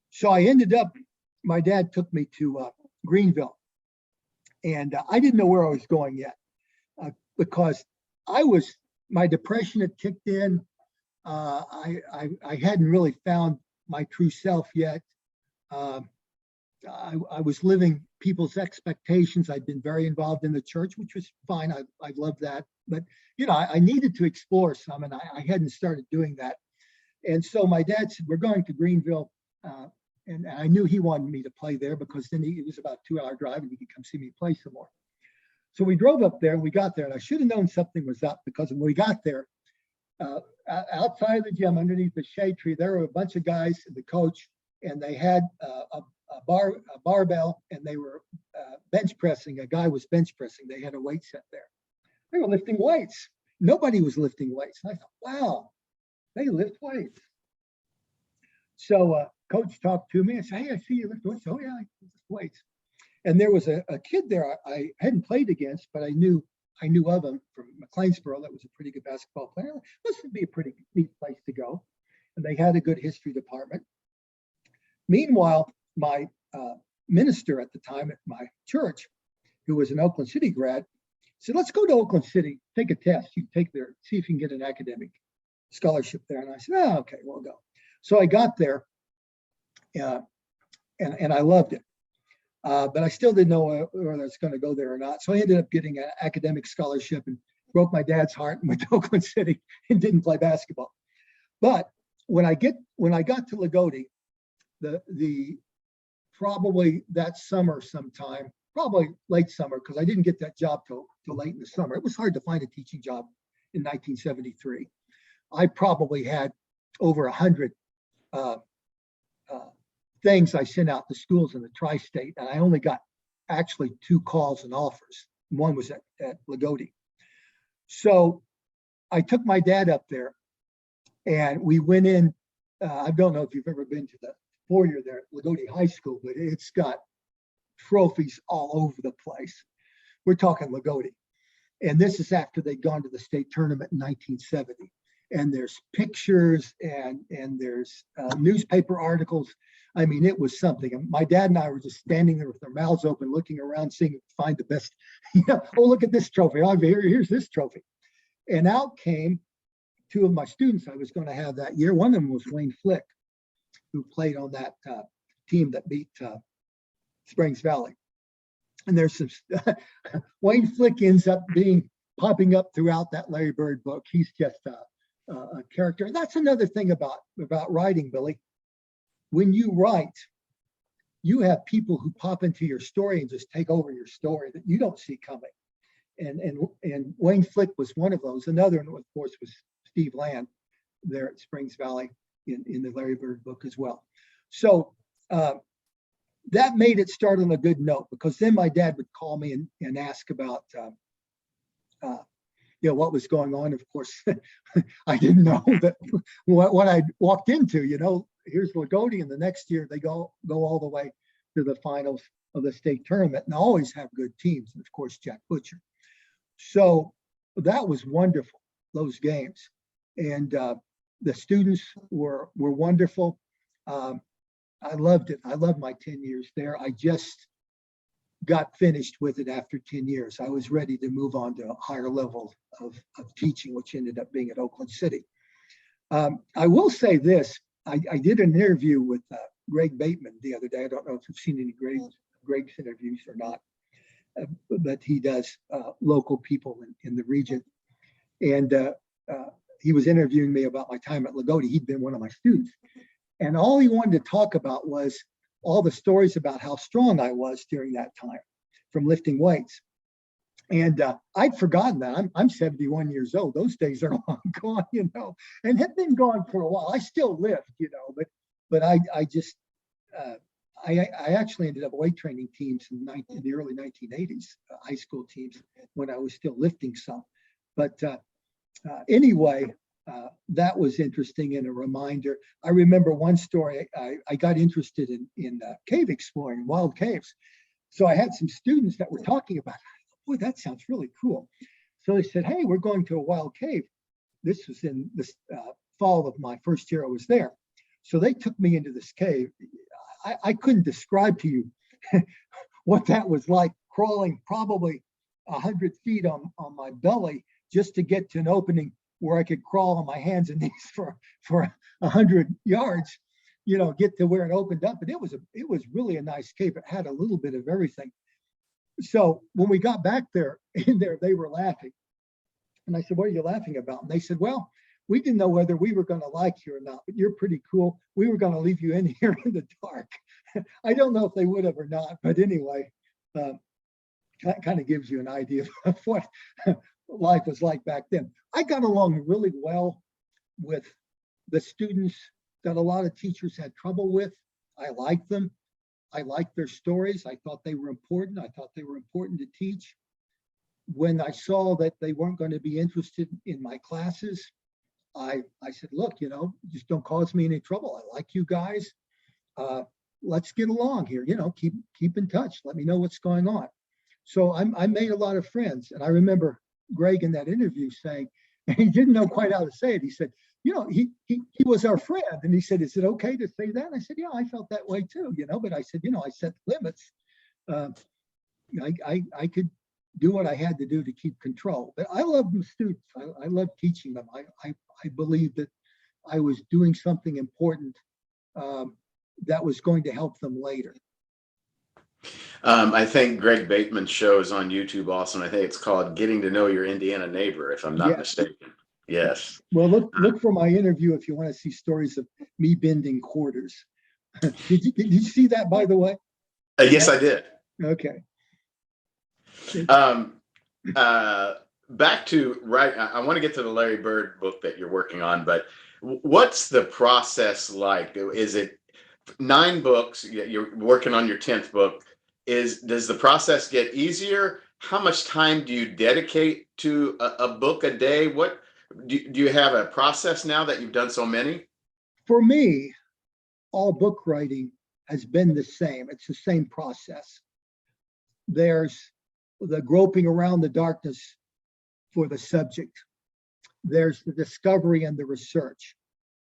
So I ended up, my dad took me to Greenville, and I didn't know where I was going yet because my depression had kicked in. I hadn't really found my true self yet. I was living people's expectations. I'd been very involved in the church, which was fine. I loved that. But, I needed to explore some, and I hadn't started doing that. And so my dad said, "We're going to Greenville." And I knew he wanted me to play there because then it was about a 2-hour drive and he could come see me play some more. So we drove up there and we got there, and I should have known something was up because when we got there, outside of the gym, underneath the shade tree, there were a bunch of guys, the coach, and they had a barbell, and they were bench pressing. A guy was bench pressing. They had a weight set there. They were lifting weights. Nobody was lifting weights. And I thought, wow, they lift weights. So coach talked to me and said, hey, I see you lift weights. Oh, yeah, I lift weights. And there was a kid there I hadn't played against, but I knew of him from McLeansboro. That was a pretty good basketball player. This would be a pretty neat place to go. And they had a good history department. Meanwhile, my minister at the time at my church, who was an Oakland City grad, said, let's go to Oakland City, take a test. You take there, see if you can get an academic scholarship there. And I said, oh, okay, we'll go. So I got there and I loved it. But I still didn't know whether I was going to go there or not. So I ended up getting an academic scholarship and broke my dad's heart and went to Oakland City and didn't play basketball. But when I got to Loogootee, the probably that summer sometime, probably late summer, because I didn't get that job till late in the summer. It was hard to find a teaching job in 1973. I probably had over 100 things I sent out to schools in the tri-state, and I only got actually 2 calls and offers. One was at Loogootee. So I took my dad up there, and we went in. I don't know if you've ever been to the foyer there at Loogootee High School, but it's got trophies all over the place. We're talking Loogootee. And this is after they'd gone to the state tournament in 1970. And there's pictures and there's newspaper articles. I mean, it was something. And my dad and I were just standing there with our mouths open, looking around, seeing if we find the best. Oh, look at this trophy. Oh, here's this trophy. And out came 2 of my students I was going to have that year. One of them was Wayne Flick, who played on that team that beat Springs Valley. And there's some Wayne Flick ends up popping up throughout that Larry Bird book. He's just a character. And that's another thing about writing, Billy. When you write, you have people who pop into your story and just take over your story that you don't see coming. And Wayne Flick was one of those. Another one, of course, was Steve Land there at Springs Valley in the Larry Bird book as well. So that made it start on a good note, because then my dad would call me and ask about what was going on. Of course, I didn't know that what I walked into. Here's Loogootee, and the next year they go all the way to the finals of the state tournament, and always have good teams. And of course, Jack Butcher. So that was wonderful, those games, and the students were wonderful. I loved it. I loved my 10 years there. I just got finished with it after 10 years. I was ready to move on to a higher level of teaching, which ended up being at Oakland City. I will say this. I did an interview with Greg Bateman the other day. I don't know if you've seen any Greg's interviews or not, but he does local people in the region. And he was interviewing me about my time at Loogootee. He'd been one of my students. And all he wanted to talk about was all the stories about how strong I was during that time from lifting weights. And I'd forgotten that. I'm 71 years old. Those days are long gone, and have been gone for a while. I still lift, but I actually ended up weight training teams in the early 1980s, high school teams, when I was still lifting some. But anyway, that was interesting and a reminder. I remember one story. I got interested in cave exploring, wild caves. So I had some students that were talking about, boy, that sounds really cool. So they said, hey, we're going to a wild cave. This was in the fall of my first year I was there. So they took me into this cave. I couldn't describe to you what that was like, crawling probably 100 feet on my belly just to get to an opening where I could crawl on my hands and knees for 100 yards, get to where it opened up. And it was really a nice cave. It had a little bit of everything. So when we got back there, they were laughing. And I said, what are you laughing about? And they said, well, we didn't know whether we were going to like you or not, but you're pretty cool. We were going to leave you in here in the dark. I don't know if they would have or not, but anyway, kind of gives you an idea of what life was like back then. I got along really well with the students that a lot of teachers had trouble with. I liked them. I liked their stories. I thought they were important. I thought they were important to teach. When I saw that they weren't going to be interested in my classes, I said, look, just don't cause me any trouble. I like you guys. Let's get along here. Keep in touch. Let me know what's going on. So I made a lot of friends. And I remember Greg in that interview saying, and he didn't know quite how to say it. He said, he was our friend. And he said, is it okay to say that? And I said, yeah, I felt that way too, but I said, I set limits. I could do what I had to do to keep control. But I love the students. I love teaching them. I believe that I was doing something important that was going to help them later. I think Greg Bateman's show is on YouTube also, and I think it's called Getting to Know Your Indiana Neighbor, if I'm not mistaken. Yes. Well, look for my interview if you want to see stories of me bending quarters. Did you see that, by the way? Yes, I did. Okay. Back to I want to get to the Larry Bird book that you're working on, but what's the process like? Is it 9 books? You're working on your 10th book. Does the process get easier? How much time do you dedicate to a book a day? What do you have a process now that you've done so many? For me, all book writing has been the same. It's the same process. There's the groping around the darkness for the subject. There's the discovery and the research.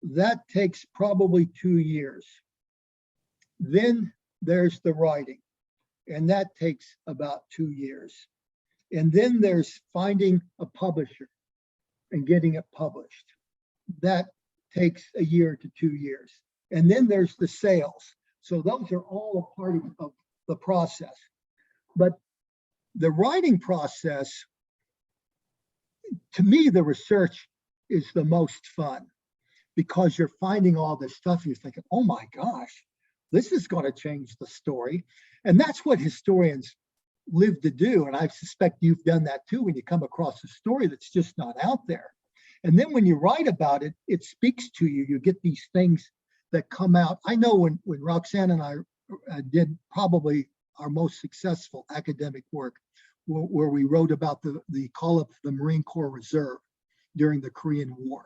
That takes probably 2 years. Then there's the writing, and that takes about 2 years. And then there's finding a publisher and getting it published. That takes a year to 2 years. And then there's the sales. So those are all a part of the process. But the writing process, to me, the research is the most fun because you're finding all this stuff. You're thinking, oh my gosh, this is going to change the story. And that's what historians live to do. And I suspect you've done that too when you come across a story that's just not out there. And then when you write about it, it speaks to you. You get these things that come out. I know when Roxanne and I did probably our most successful academic work, where we wrote about the call up of the Marine Corps Reserve during the Korean War.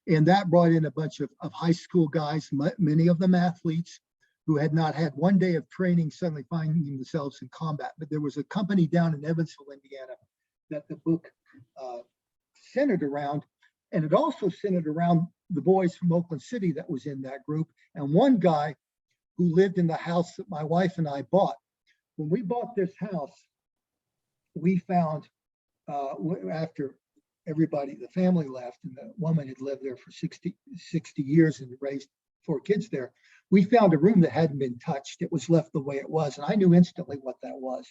And that brought in a bunch of high school guys, many of them athletes, who had not had one day of training, suddenly finding themselves in combat. But there was a company down in Evansville, Indiana, that the book centered around. And it also centered around the boys from Oakland City that was in that group. And one guy who lived in the house that my wife and I bought. When we bought this house, we found, after everybody, the family left, and the woman had lived there for 60 years and raised 4 kids there, we found a room that hadn't been touched. It was left the way it was. And I knew instantly what that was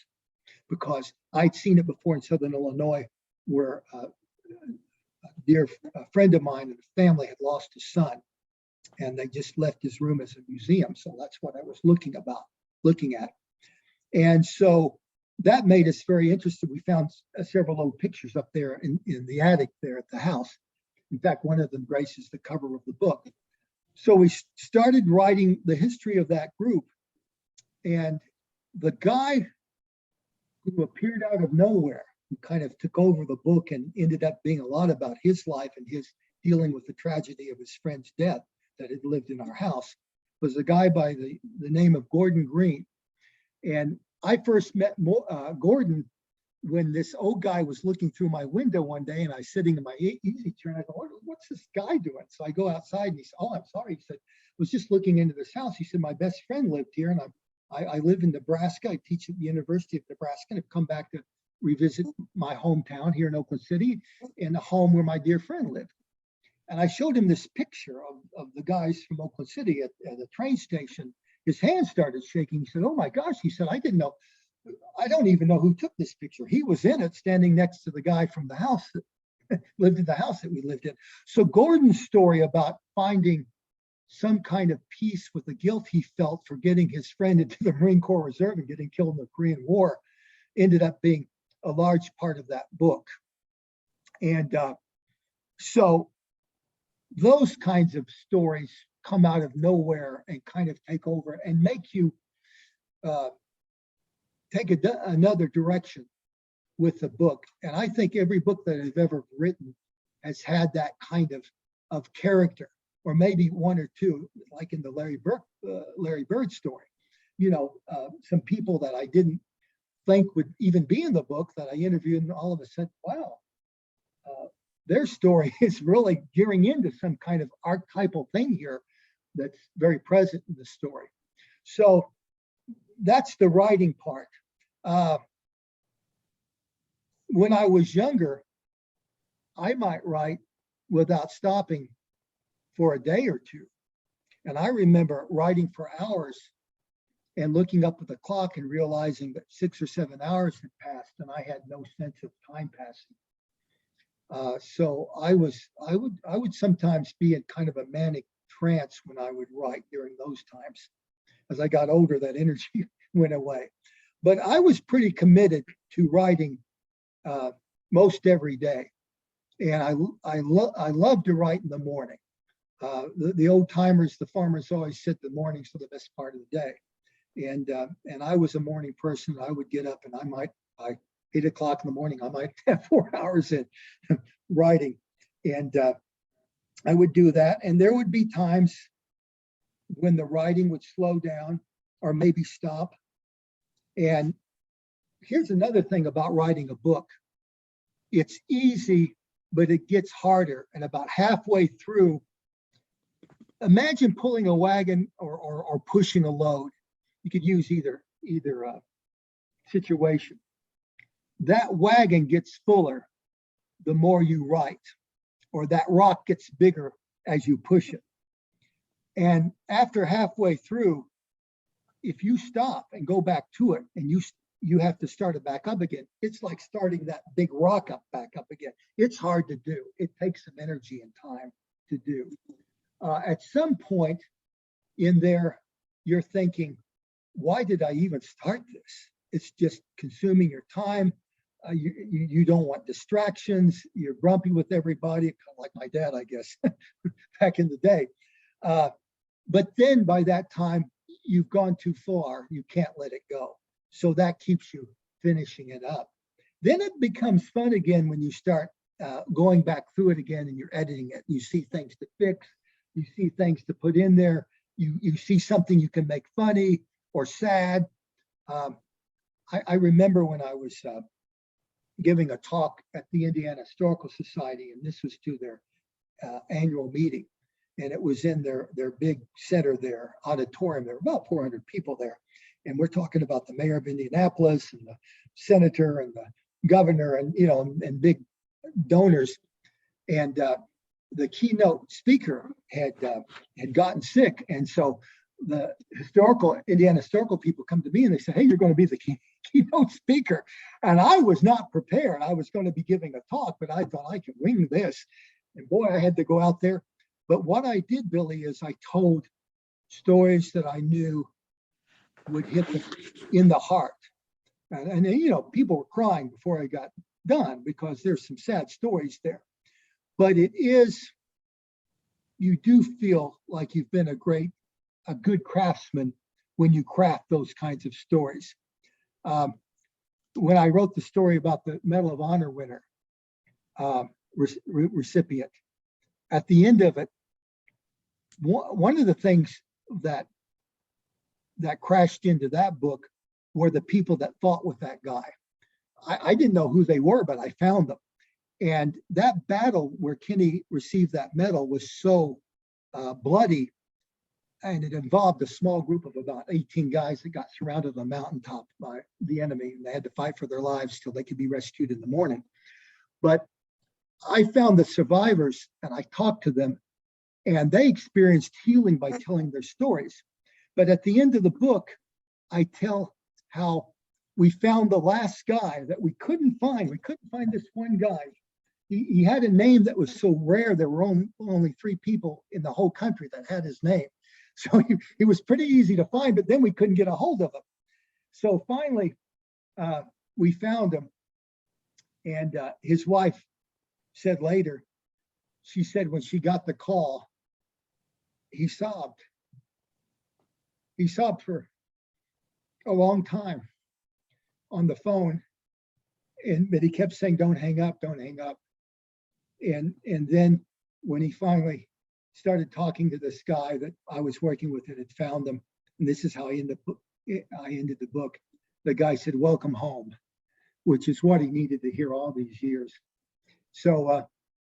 because I'd seen it before in Southern Illinois, where a dear friend of mine and the family had lost his son, and they just left his room as a museum. So that's what I was looking at. And so that made us very interested. We found several old pictures up there in the attic there at the house. In fact, one of them graces the cover of the book. So we started writing the history of that group. And the guy who appeared out of nowhere, who kind of took over the book and ended up being a lot about his life and his dealing with the tragedy of his friend's death that had lived in our house, was a guy by the name of Gordon Green. And I first met Gordon when this old guy was looking through my window one day, and I was sitting in my easy chair, and I thought, what's this guy doing? So I go outside, and he said, oh, I'm sorry. He said, I was just looking into this house. He said, my best friend lived here, and I live in Nebraska. I teach at the University of Nebraska, and I've come back to revisit my hometown here in Oakland City, and the home where my dear friend lived. And I showed him this picture of the guys from Oakland City at the train station. His hands started shaking. He said, oh my gosh. He said, I don't even know who took this picture. He was in it, standing next to the guy from the house that lived in the house that we lived in. So Gordon's story about finding some kind of peace with the guilt he felt for getting his friend into the Marine Corps Reserve and getting killed in the Korean War ended up being a large part of that book. And so those kinds of stories come out of nowhere and kind of take over and make you take another direction with the book. And I think every book that I've ever written has had that kind of character, or maybe one or two, like in the Larry Bird story. Some people that I didn't think would even be in the book that I interviewed, and all of a sudden, wow, their story is really gearing into some kind of archetypal thing here that's very present in the story. So that's the writing part. When I was younger, I might write without stopping for a day or two. And I remember writing for hours and looking up at the clock and realizing that 6 or 7 hours had passed and I had no sense of time passing. So I would sometimes be in kind of a manic trance when I would write during those times. As I got older, that energy went away. But I was pretty committed to writing most every day. And I love to write in the morning. The old timers, the farmers always said the mornings are the best part of the day. And I was a morning person. I would get up and I might, by 8 o'clock in the morning, I might have 4 hours in writing. And I would do that. And there would be times when the writing would slow down or maybe stop. And here's another thing about writing a book. It's easy, but it gets harder. And about halfway through, imagine pulling a wagon or pushing a load. You could use either situation. That wagon gets fuller the more you write, or that rock gets bigger as you push it. And after halfway through, if you stop and go back to it and you have to start it back up again, it's like starting that big rock back up again. It's hard to do. It takes some energy and time to do. At some point in there, you're thinking, why did I even start this? It's just consuming your time. You don't want distractions. You're grumpy with everybody, kind of like my dad, I guess, back in the day. But then by that time, you've gone too far. You can't let it go. So that keeps you finishing it up. Then it becomes fun again when you start going back through it again and you're editing it. You see things to fix. You see things to put in there. You see something you can make funny or sad. I remember when I was giving a talk at the Indiana Historical Society, and this was to their annual meeting. And it was in their big center, their auditorium. There were about 400 people there. And we're talking about the mayor of Indianapolis and the senator and the governor and, and big donors. And the keynote speaker had gotten sick. And so the Indiana historical people come to me and they say, hey, you're going to be the keynote speaker. And I was not prepared. I was going to be giving a talk, but I thought I can wing this. And boy, I had to go out there. But what I did, Billy, is I told stories that I knew would hit them in the heart. And people were crying before I got done because there's some sad stories there. But you do feel like you've been a good craftsman when you craft those kinds of stories. When I wrote the story about the Medal of Honor winner recipient, at the end of it, one of the things that crashed into that book were the people that fought with that guy. I didn't know who they were, but I found them. And that battle where Kenny received that medal was so bloody, and it involved a small group of about 18 guys that got surrounded on a mountaintop by the enemy, and they had to fight for their lives till they could be rescued in the morning. But I found the survivors and I talked to them, and they experienced healing by telling their stories. But at the end of the book, I tell how we found the last guy that we couldn't find. We couldn't find this one guy. He had a name that was so rare. There were only 3 people in the whole country that had his name. So he was pretty easy to find, but then we couldn't get a hold of him. So finally, we found him, and his wife said later, she said when she got the call, he sobbed. He sobbed for a long time on the phone, but he kept saying, "Don't hang up, don't hang up." And then when he finally started talking to this guy that I was working with and had found him, and this is how I ended the book. The guy said, "Welcome home," which is what he needed to hear all these years. So,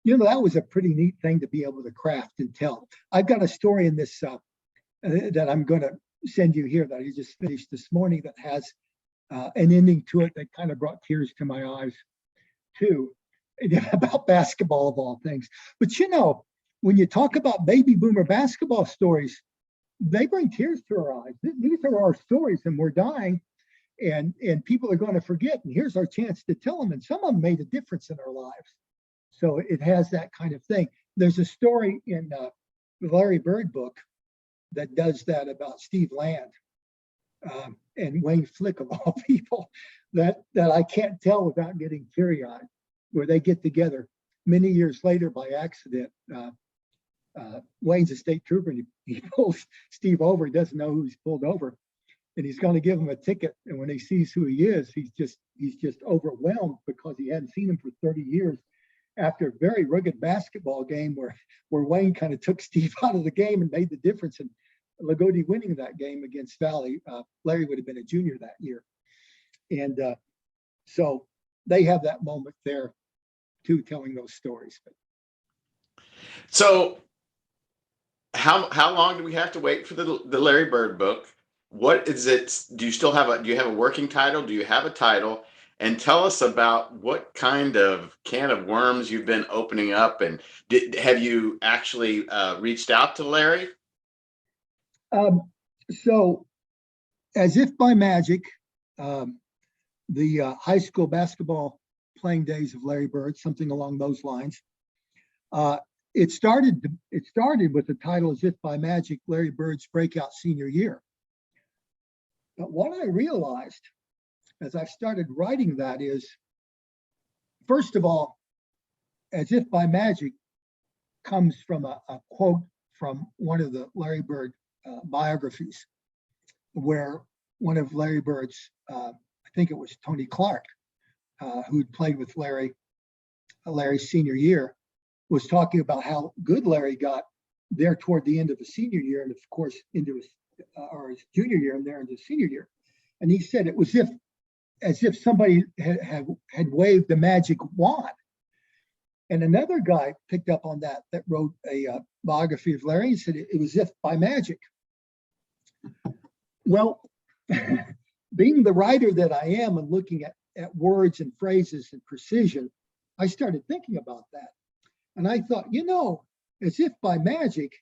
that was a pretty neat thing to be able to craft and tell. I've got a story in this that I'm going to send you here that I just finished this morning that has an ending to it that kind of brought tears to my eyes too, about basketball of all things. But when you talk about baby boomer basketball stories, they bring tears to our eyes. These are our stories, and we're dying, and people are going to forget. And here's our chance to tell them. And some of them made a difference in our lives. So it has that kind of thing. There's a story in the Larry Bird book that does that about Steve Land and Wayne Flick, of all people, that I can't tell without getting teary-eyed, where they get together many years later by accident. Wayne's a state trooper, and he pulls Steve over. He doesn't know who he's pulled over, and he's going to give him a ticket. And when he sees who he is, he's just overwhelmed because he hadn't seen him for 30 years. After a very rugged basketball game where Wayne kind of took Steve out of the game and made the difference in Loogootee winning that game against Valley. Larry would have been a junior that year. And so they have that moment there too, telling those stories. So how long do we have to wait for the Larry Bird book? What is it? Do you have a working title? Do you have a title? And tell us about what kind of can of worms you've been opening up, and have you actually reached out to Larry? So, as if by magic, the high school basketball playing days of Larry Bird, something along those lines. It started with the title "As If by Magic: Larry Bird's Breakout Senior Year." But what I realized as I started writing that is, first of all, "As If by Magic" comes from a quote from one of the Larry Bird biographies, where one of Larry Bird's, I think it was Tony Clark, who'd played with Larry's senior year, was talking about how good Larry got there toward the end of the senior year, and of course into his junior year, and there into his senior year. And he said it was as if somebody had waved a magic wand. And another guy picked up on that wrote a biography of Larry and said it was as if by magic. Well, being the writer that I am and looking at words and phrases and precision, I started thinking about that. And I thought, as if by magic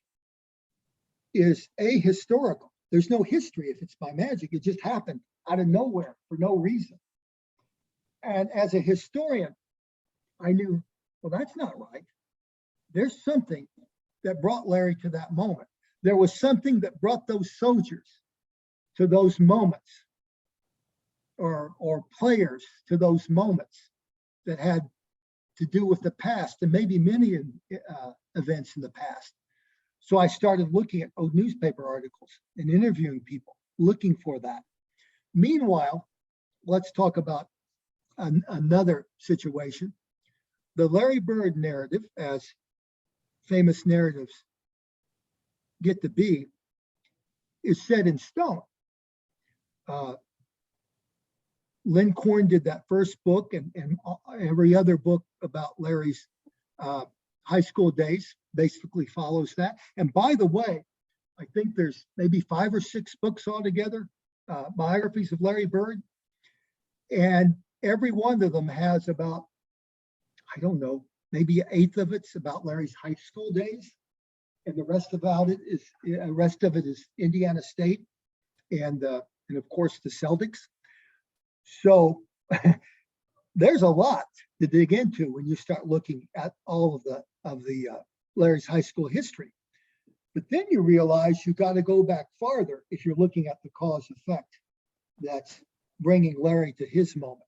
is ahistorical. There's no history if it's by magic. It just happened out of nowhere for no reason. And as a historian, I knew, well, that's not right. There's something that brought Larry to that moment. There was something that brought those soldiers to those moments, or players to those moments that had to do with the past, and maybe many events in the past. So I started looking at old newspaper articles and interviewing people, looking for that. Meanwhile, let's talk about another situation. The Larry Bird narrative, as famous narratives get to be, is set in stone. Lynn Corn did that first book, and every other book about Larry's high school days basically follows that. And by the way, I think there's maybe 5 or 6 books altogether, biographies of Larry Bird. And every one of them has about, I don't know, maybe an eighth of it's about Larry's high school days. And the rest of it is Indiana State and of course the Celtics. So there's a lot to dig into when you start looking at all of the Larry's high school history. But then you realize you got to go back farther if you're looking at the cause effect that's bringing Larry to his moment.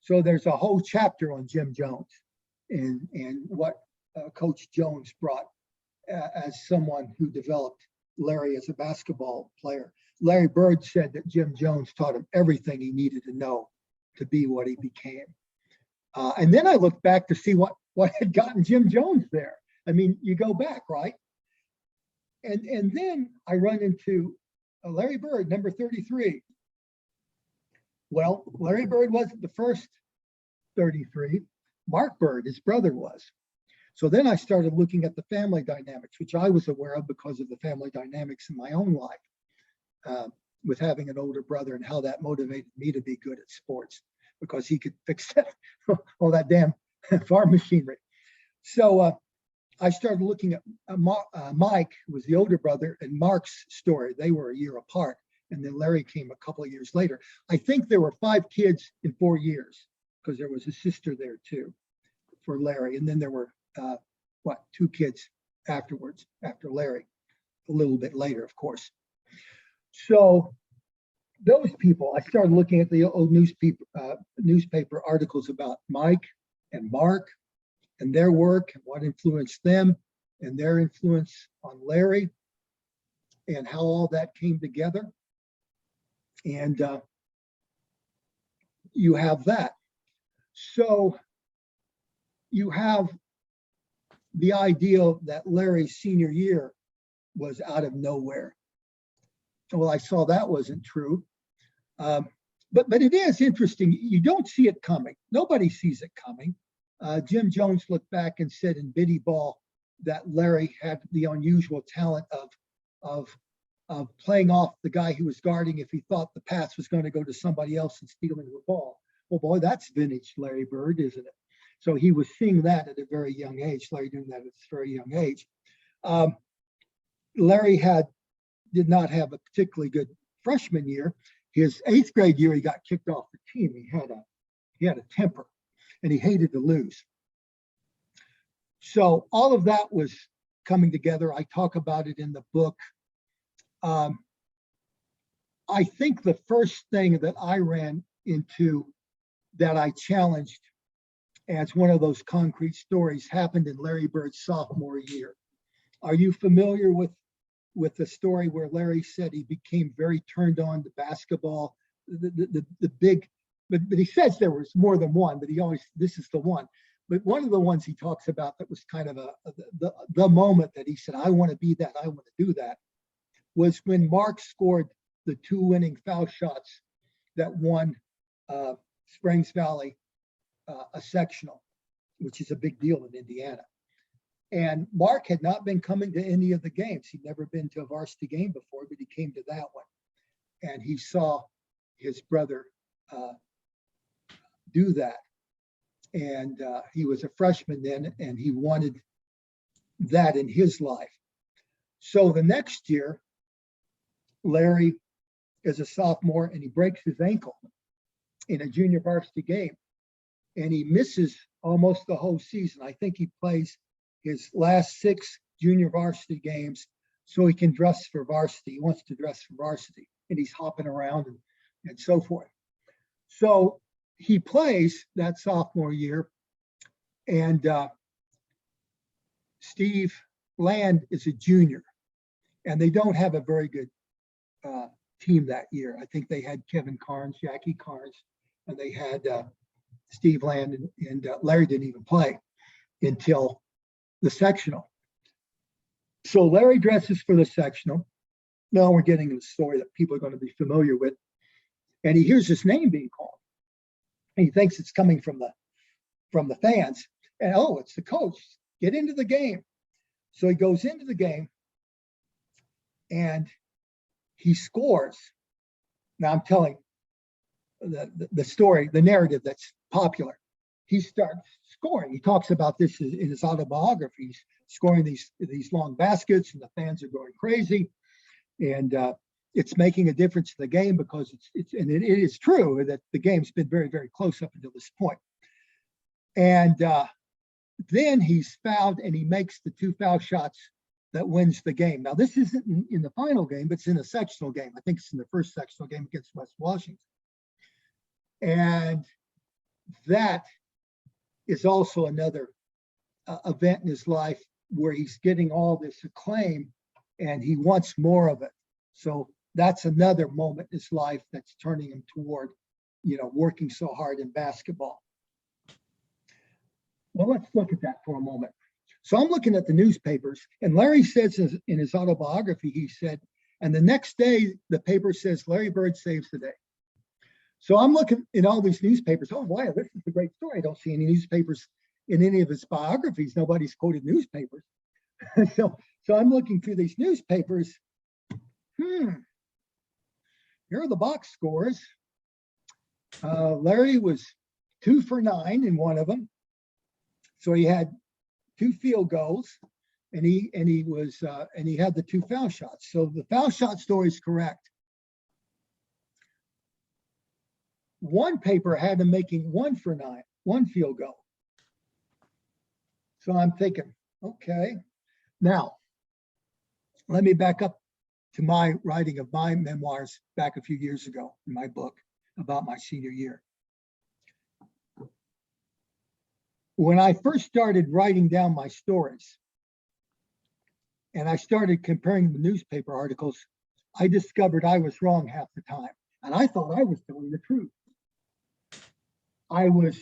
So there's a whole chapter on Jim Jones and what Coach Jones brought as someone who developed Larry as a basketball player. Larry Bird said that Jim Jones taught him everything he needed to know to be what he became. And then I looked back to see what had gotten Jim Jones there. I mean, you go back, right? And then I run into Larry Bird, number 33. Well, Larry Bird wasn't the first 33. Mark Bird, his brother, was. So then I started looking at the family dynamics, which I was aware of because of the family dynamics in my own life, with having an older brother and how that motivated me to be good at sports because he could fix all that damn farm machinery. So I started looking at Mike, who was the older brother, and Mark's story. They were a year apart. And then Larry came a couple of years later. I think there were 5 kids in 4 years because there was a sister there too for Larry. And then there were, 2 kids afterwards, after Larry, a little bit later, of course. So those people, I started looking at the old newspaper articles about Mike and Mark and their work and what influenced them and their influence on Larry and how all that came together. And you have that. So you have the idea that Larry's senior year was out of nowhere. Well, I saw that wasn't true. But it is interesting. You don't see it coming. Nobody sees it coming. Jim Jones looked back and said in Biddy Ball that Larry had the unusual talent of playing off the guy who was guarding if he thought the pass was going to go to somebody else and stealing the ball. Well, boy, that's vintage Larry Bird, isn't it? So he was seeing that at a very young age. Larry doing that at a very young age. Larry did not have a particularly good freshman year. His 8th grade year, he got kicked off the team. He had a temper, and he hated to lose. So all of that was coming together. I talk about it in the book. I think the first thing that I ran into that I challenged as one of those concrete stories happened in Larry Bird's sophomore year. Are you familiar with the story where Larry said he became very turned on to basketball? The big, but he says there was more than one, but this is the one. But one of the ones he talks about that was kind of the moment that he said, I want to be that, I want to do that, was when Mark scored the 2 winning foul shots that won Springs Valley a sectional, which is a big deal in Indiana. And Mark had not been coming to any of the games. He'd never been to a varsity game before, but he came to that one. And he saw his brother do that. And he was a freshman then, and he wanted that in his life. So the next year, Larry is a sophomore and he breaks his ankle in a junior varsity game. And he misses almost the whole season. I think he plays his last 6 junior varsity games so he can dress for varsity. He wants to dress for varsity, and he's hopping around and so forth. So he plays that sophomore year, and Steve Land is a junior, and they don't have a very good team that year. I think they had Kevin Carnes, Jackie Carnes, and they had Steve Land, and Larry didn't even play until the sectional. So Larry dresses for the sectional. Now we're getting a story that people are going to be familiar with. And he hears his name being called. And he thinks it's coming from the fans. And it's the coach. Get into the game. So he goes into the game and he scores. Now I'm telling the story, the narrative that's popular. He starts scoring. He talks about this in his autobiography. He's scoring these long baskets, and the fans are going crazy. And it's making a difference in the game because it is true that the game's been very, very close up until this point. And then he's fouled, and he makes the 2 foul shots that wins the game. Now, this isn't in the final game, but it's in a sectional game. I think it's in the first sectional game against West Washington. And that is also another event in his life where he's getting all this acclaim and he wants more of it. So that's another moment in his life that's turning him toward, working so hard in basketball. Well, let's look at that for a moment. So I'm looking at the newspapers, and Larry says in his autobiography, he said, and the next day the paper says Larry Bird saves the day. So I'm looking in all these newspapers. Oh, wow, this is a great story. I don't see any newspapers in any of his biographies. Nobody's quoted newspapers. So I'm looking through these newspapers. Here are the box scores. Larry was 2 for 9 in one of them. So he had 2 field goals, and he had the 2 foul shots. So the foul shot story is correct. One paper had him making 1 for 9, 1 field goal. So I'm thinking, okay. Now, let me back up to my writing of my memoirs back a few years ago in my book about my senior year. When I first started writing down my stories and I started comparing the newspaper articles, I discovered I was wrong half the time. And I thought I was telling the truth. I was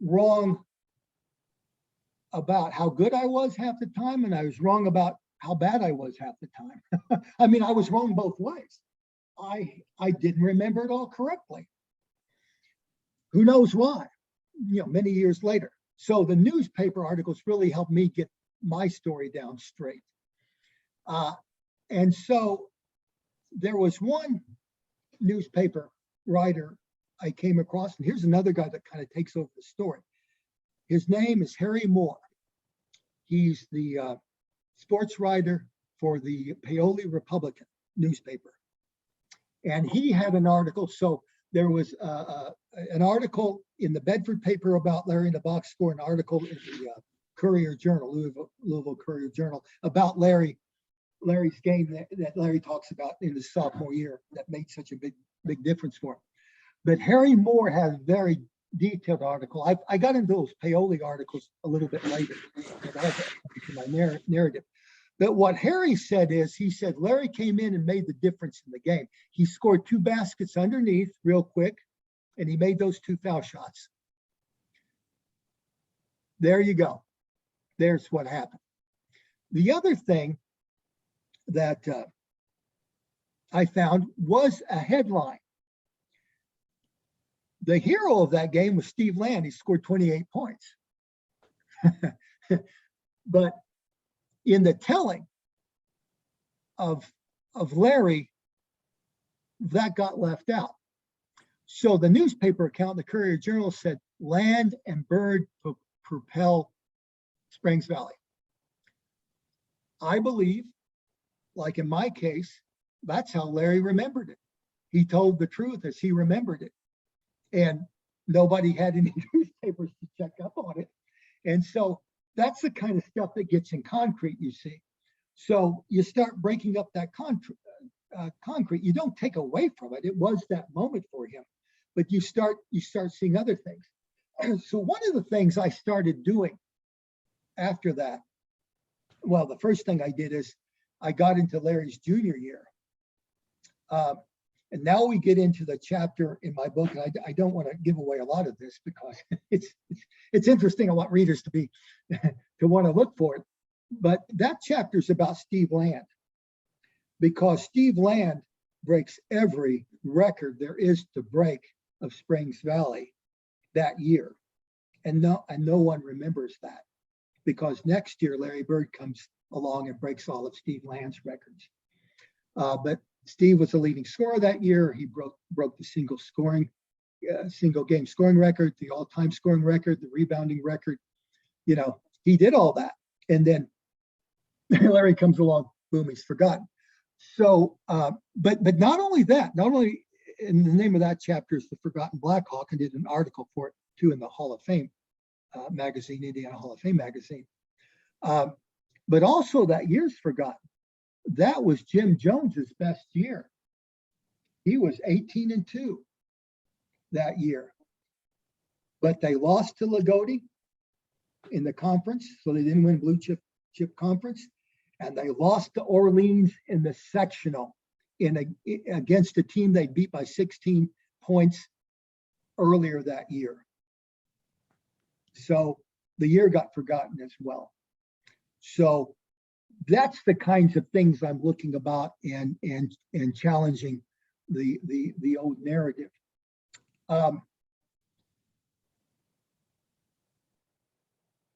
wrong about how good I was half the time, and I was wrong about how bad I was half the time. I mean, I was wrong both ways. I didn't remember it all correctly. Who knows why? Many years later. So the newspaper articles really helped me get my story down straight. And so there was one newspaper writer I came across, and here's another guy that kind of takes over the story. His name is Harry Moore. He's the sports writer for the Paoli Republican newspaper. And he had an article. So there was an article in the Bedford paper about Larry in the box score, an article in the Courier Journal, Louisville Courier Journal, about Larry's game that Larry talks about in his sophomore year that made such a big difference for him. But Harry Moore has a very detailed article. I got into those Paoli articles a little bit later, in my narrative. But what Harry said is, he said Larry came in and made the difference in the game. He scored 2 baskets underneath real quick, and he made those 2 foul shots. There you go. There's what happened. The other thing that I found was a headline. The hero of that game was Steve Land. He scored 28 points. But in the telling of Larry, that got left out. So the newspaper account, the Courier Journal, said Land and Bird propel Springs Valley. I believe, like in my case, that's how Larry remembered it. He told the truth as he remembered it. And nobody had any newspapers to check up on it. And so that's the kind of stuff that gets in concrete, you see. So you start breaking up that concrete. You don't take away from it. It was that moment for him, but you start seeing other things. And so one of the things I started doing after that, well, the first thing I did is I got into Larry's junior year. And now we get into the chapter in my book, and I don't want to give away a lot of this because it's interesting. I want readers to want to look for it. But that chapter is about Steve Land, because Steve Land breaks every record there is to break of Springs Valley that year, and no one remembers that, because next year Larry Bird comes along and breaks all of Steve Land's records. But Steve was the leading scorer that year. He broke the single game scoring record, the all-time scoring record, the rebounding record. He did all that. And then Larry comes along, boom, he's forgotten. So, but not only that, not only in the name of that chapter is The Forgotten Blackhawk, and did an article for it too in the Hall of Fame magazine, Indiana Hall of Fame magazine. But also that year's forgotten. That was Jim Jones's best year. He was 18-2 that year. but they lost to Loogootee in the conference, so they didn't win blue chip conference, and they lost to Orleans in the sectional against a team they beat by 16 points earlier that year. So the year got forgotten as well. So that's the kinds of things I'm looking about and challenging the old narrative.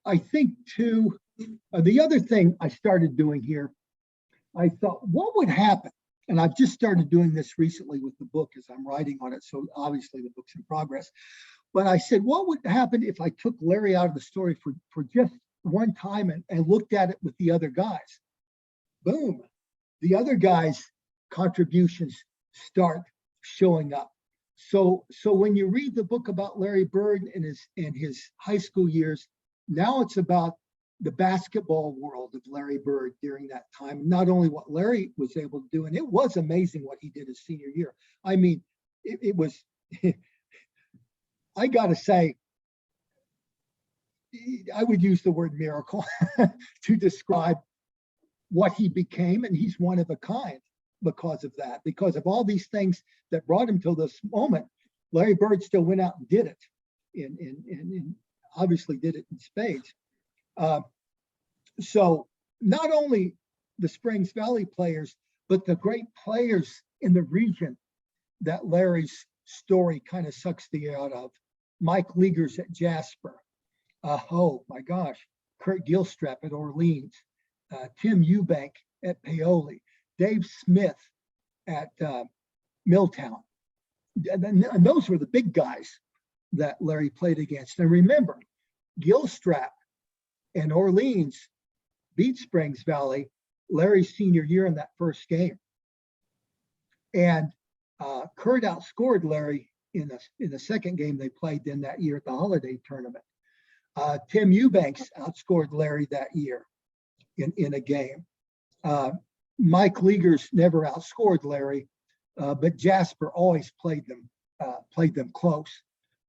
I think too, the other thing I started doing here, I thought, what would happen? And I've just started doing this recently with the book as I'm writing on it. So obviously the book's in progress. But I said, what would happen if I took Larry out of the story for just one time and looked at it with the other guys? Boom. The other guys' contributions start showing up. So when you read the book about Larry Bird and his high school years, now it's about the basketball world of Larry Bird during that time. Not only what Larry was able to do, and it was amazing what he did his senior year. I mean, it was, I got to say, I would use the word miracle to describe what he became, and he's one of a kind because of that, because of all these things that brought him to this moment. Larry Bird still went out and did it, and obviously did it in spades. So not only the Springs Valley players, but the great players in the region that Larry's story kind of sucks the air out of. Mike Liegers at Jasper. Oh my gosh, Kurt Gilstrap at Orleans. Tim Eubank at Paoli. Dave Smith at Milltown. And those were the big guys that Larry played against. And remember, Gilstrap and Orleans beat Springs Valley Larry's senior year in that first game. And Kurt outscored Larry in the second game they played then that year at the holiday tournament. Tim Eubanks outscored Larry that year in a game. Mike Liegers never outscored Larry, but Jasper always played them close.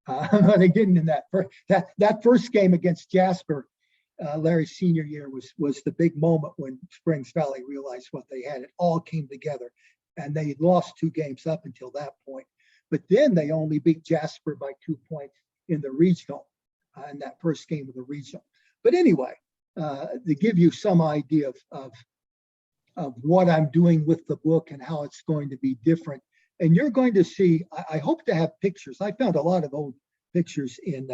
They didn't in that first game against Jasper. Larry's senior year was the big moment when Springs Valley realized what they had. It all came together, and they lost 2 games up until that point. But then they only beat Jasper by 2 points in the regional, in that first game of the regional. But anyway, to give you some idea of what I'm doing with the book and how it's going to be different. And you're going to see, I hope to have pictures. I found a lot of old pictures in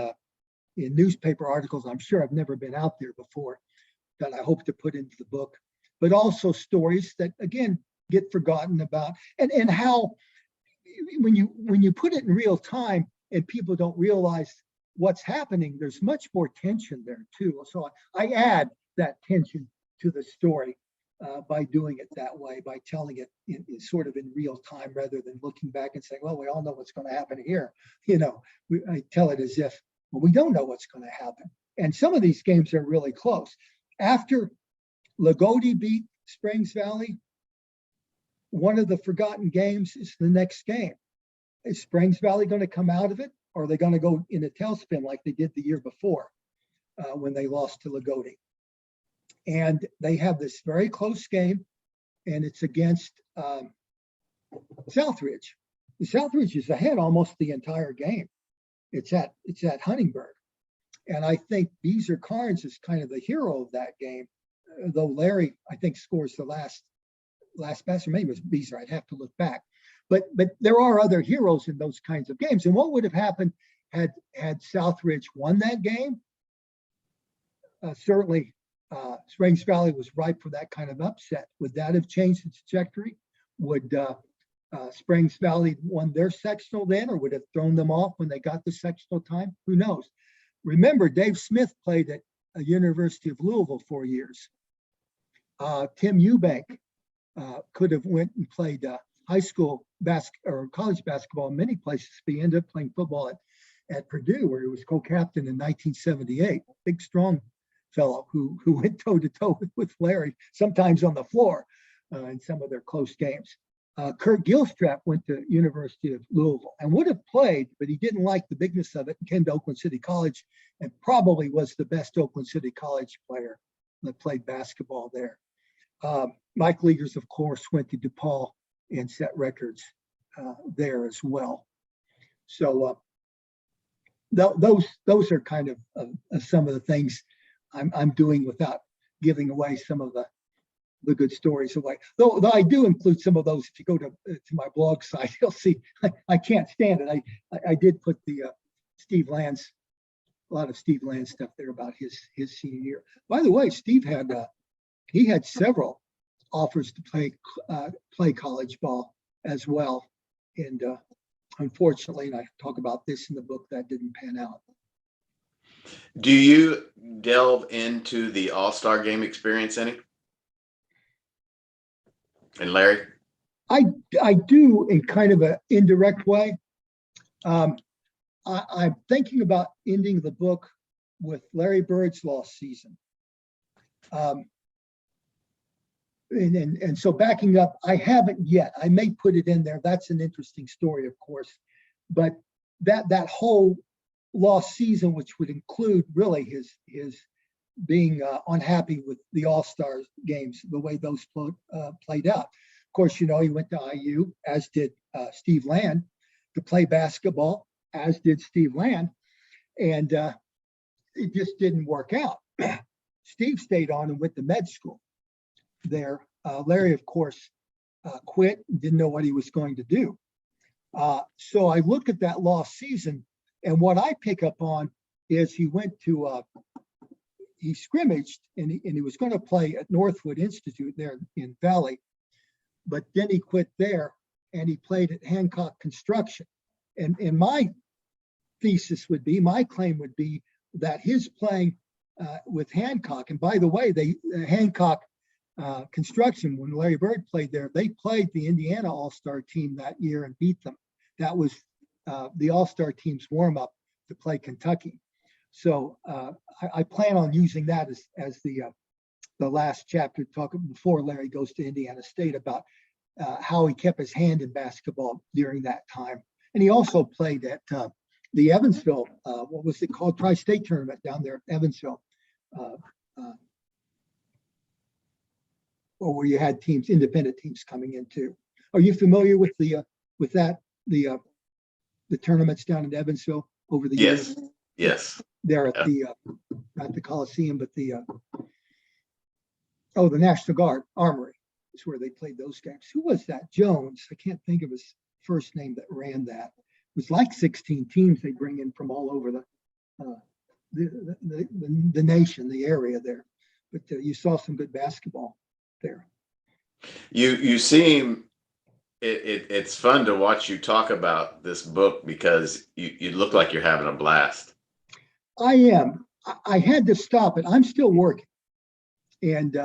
newspaper articles. I'm sure I've never been out there before that I hope to put into the book, but also stories that, again, get forgotten about, and how when you put it in real time and people don't realize what's happening, there's much more tension there too. So I add that tension to the story by doing it that way, by telling it in sort of in real time rather than looking back and saying, well, we all know what's going to happen here. I tell it as if, well, we don't know what's going to happen. And some of these games are really close. After Loogootee beat Springs Valley, one of the forgotten games is the next game. Is Springs Valley going to come out of it, or are they going to go in a tailspin like they did the year before when they lost to Loogootee? And they have this very close game, and it's against Southridge. The Southridge is ahead almost the entire game. It's at Huntingburg. And I think Beezer Carnes is kind of the hero of that game, though Larry, I think, scores the last basket. Maybe it was Beezer. I'd have to look back. But there are other heroes in those kinds of games. And what would have happened had Southridge won that game? Certainly, Springs Valley was ripe for that kind of upset. Would that have changed the trajectory? Would Springs Valley won their sectional then, or would have thrown them off when they got the sectional time? Who knows? Remember, Dave Smith played at University of Louisville 4 years. Tim Eubank could have went and played high school or college basketball in many places, but he ended up playing football at Purdue, where he was co-captain in 1978. Big, strong fellow who went toe-to-toe with Larry, sometimes on the floor in some of their close games. Kurt Gilstrap went to University of Louisville and would have played, but he didn't like the bigness of it and came to Oakland City College and probably was the best Oakland City College player that played basketball there. Mike Leagers, of course, went to DePaul and set records there as well. So those are kind of some of the things I'm doing without giving away some of the good stories away. Though I do include some of those. If you go to my blog site, you'll see I can't stand it. I did put the Steve Land's, a lot of Steve Land stuff there about his senior year. By the way, Steve had he had several offers to play college ball as well, and unfortunately, and I talk about this in the book, that didn't pan out. Do you delve into the All-Star game experience any? And Larry? I do in kind of an indirect way. I'm thinking about ending the book with Larry Bird's lost season. And so backing up, I haven't yet. I may put it in there. That's an interesting story, of course. But that whole lost season, which would include really his being unhappy with the All-Star games, the way those played out. Of course, he went to IU, as did Steve Land, to play basketball, as did Steve Land. And it just didn't work out. Steve stayed on and went to med school there. Larry, of course, quit, didn't know what he was going to do. So I look at that lost season, and what I pick up on is he went to he scrimmaged and he was going to play at Northwood Institute there in Valley, but then he quit there and he played at Hancock Construction. And my thesis would be, my claim would be that his playing with Hancock, and by the way, Hancock Construction, when Larry Bird played there, they played the Indiana All-Star team that year and beat them. That was the All-Star team's warm-up to play Kentucky. So I plan on using that as the last chapter, talking before Larry goes to Indiana State, about how he kept his hand in basketball during that time. And he also played at the Evansville, what was it called, Tri-State Tournament down there at Evansville, or where you had teams, independent teams coming in too. Are you familiar with the tournaments down in Evansville over the years? Yes. There at the not the Coliseum, but the National Guard Armory is where they played those games. Who was that? Jones. I can't think of his first name that ran that. It was like 16 teams they bring in from all over the nation, the area there. But you saw some good basketball there. You seem it's fun to watch you talk about this book because you look like you're having a blast. I am. I had to stop it. I'm still working, and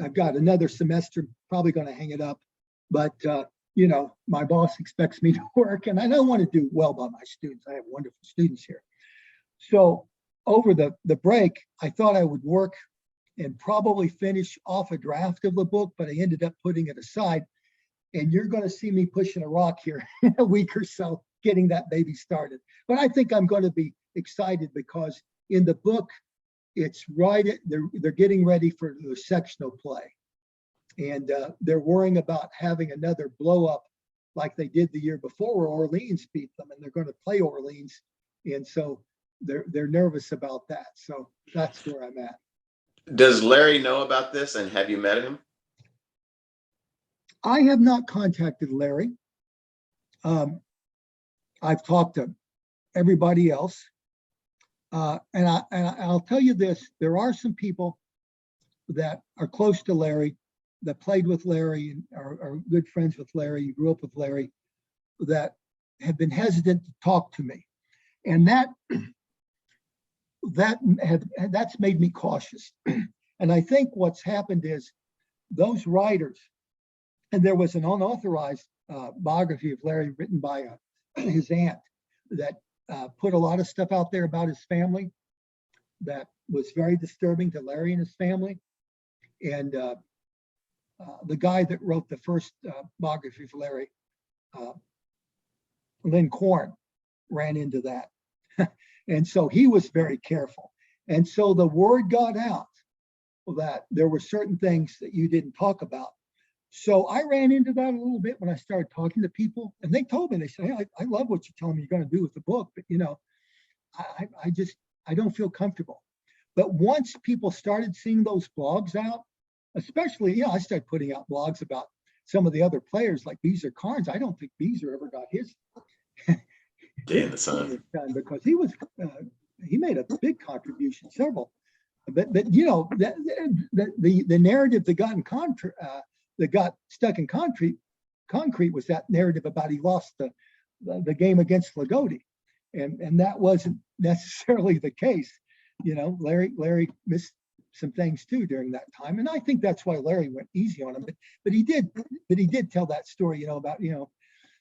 I've got another semester, probably going to hang it up. But my boss expects me to work, and I don't want to do well by my students. I have wonderful students here. So over the break, I thought I would work and probably finish off a draft of the book, but I ended up putting it aside. And you're going to see me pushing a rock here in a week or so, getting that baby started. But I think I'm going to be excited because in the book, it's right. They're getting ready for the sectional play, and they're worrying about having another blow up like they did the year before, where Orleans beat them, and they're going to play Orleans, and so they're nervous about that. So that's where I'm at. Does Larry know about this, and have you met him? I have not contacted Larry. I've talked to everybody else. And I'll tell you this, there are some people that are close to Larry, that played with Larry and are good friends with Larry, grew up with Larry, that have been hesitant to talk to me. And that's made me cautious. And I think what's happened is those writers, and there was an unauthorized biography of Larry written by his aunt that put a lot of stuff out there about his family that was very disturbing to Larry and his family. And the guy that wrote the first biography of Larry, Lynn Korn, ran into that. And so he was very careful. And so the word got out that there were certain things that you didn't talk about. So I ran into that a little bit when I started talking to people, and they told me, they said, hey, I love what you're telling me you're going to do with the book, but I don't feel comfortable. But once people started seeing those blogs out, especially, I started putting out blogs about some of the other players like Beezer Carnes. I don't think Beezer ever got his Day in the sun because he made a big contribution, several. But the narrative that got stuck in concrete was that narrative about he lost the game against Loogootee, and that wasn't necessarily the case. Larry missed some things too during that time, and I think that's why Larry went easy on him. But he did tell that story, about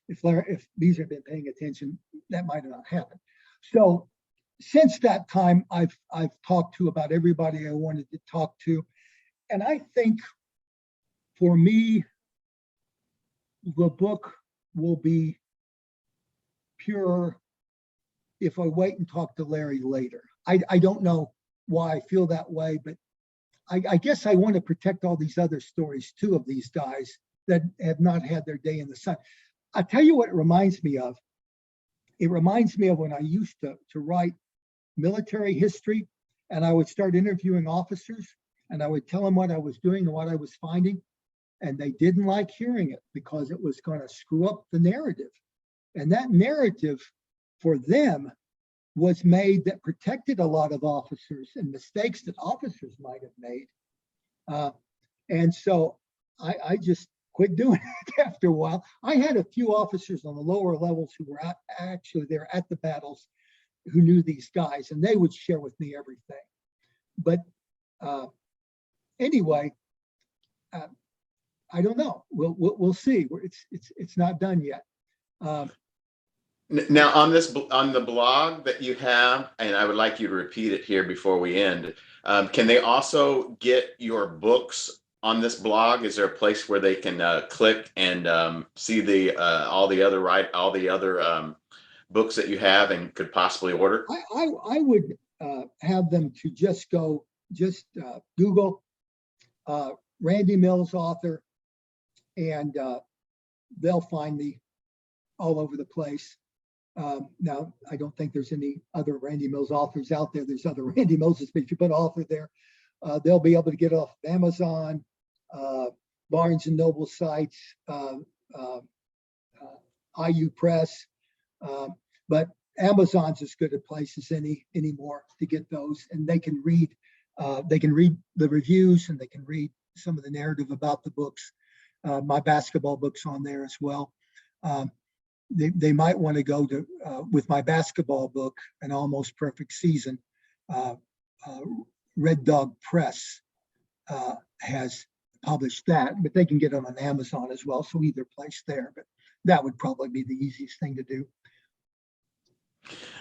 if Beezer had been paying attention, that might have not happened. So since that time, I've talked to about everybody I wanted to talk to, and I think for me, the book will be pure if I wait and talk to Larry later. I don't know why I feel that way, but I guess I want to protect all these other stories too of these guys that have not had their day in the sun. I'll tell you what it reminds me of. It reminds me of when I used to write military history, and I would start interviewing officers, and I would tell them what I was doing and what I was finding, and they didn't like hearing it because it was going to screw up the narrative. And that narrative for them was made that protected a lot of officers and mistakes that officers might have made. And so I just quit doing it after a while. I had a few officers on the lower levels who were actually there at the battles who knew these guys, and they would share with me everything. But anyway, I don't know. We'll see. It's not done yet. Now on the blog that you have, and I would like you to repeat it here before we end. Can they also get your books on this blog? Is there a place where they can click and see all the other books that you have and could possibly order? I would have them to just Google Randy Mills author, and they'll find me all over the place. Now, I don't think there's any other Randy Mills authors out there. There's other Randy Millses, but if you put author there, they'll be able to get off Amazon, Barnes and Noble sites, IU Press, but Amazon's as good a place as anymore to get those, and they can read the reviews, and they can read some of the narrative about the books. My basketball book's on there as well. They might want to go to with my basketball book, An Almost Perfect Season. Red Dog Press has published that, but they can get it on Amazon as well. So either place there, but that would probably be the easiest thing to do.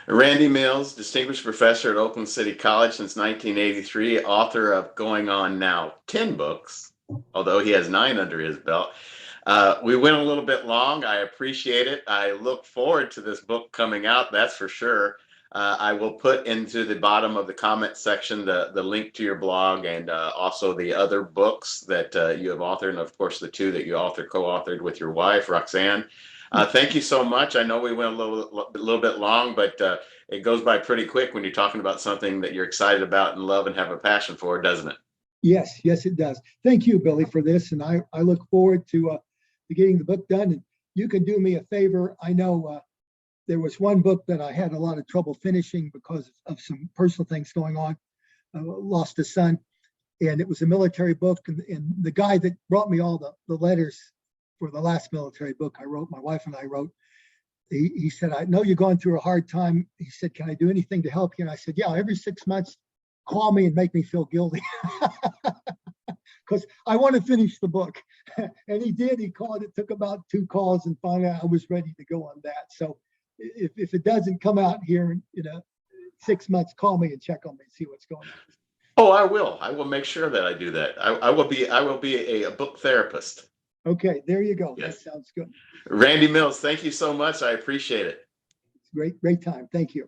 Randy Mills, distinguished professor at Oakland City College since 1983, author of going on now 10 books, although he has 9 under his belt. We went a little bit long. I appreciate it. I look forward to this book coming out, that's for sure. I will put into the bottom of the comment section the link to your blog, and also the other books that you have authored, and of course the 2 that you co-authored with your wife, Roxanne. Thank you so much. I know we went a little bit long, but it goes by pretty quick when you're talking about something that you're excited about and love and have a passion for, doesn't it? Yes, it does. Thank you, Billy, for this, and I look forward to getting the book done. And you can do me a favor. I know there was one book that I had a lot of trouble finishing because of some personal things going on. Lost a son, and it was a military book. And the guy that brought me all the letters for the last military book I wrote, my wife and I wrote, he said, I know you're going through a hard time. He said, can I do anything to help you? And I said, yeah, every 6 months, call me and make me feel guilty. Because I want to finish the book. And he did. He called. It took about 2 calls, and finally I was ready to go on that. So if it doesn't come out here in 6 months, call me and check on me and see what's going on. Oh, I will. I will make sure that I do that. I will be a book therapist. Okay, there you go. That Yes. sounds good. Randy Mills, thank you so much. I appreciate it. Great, great time. Thank you.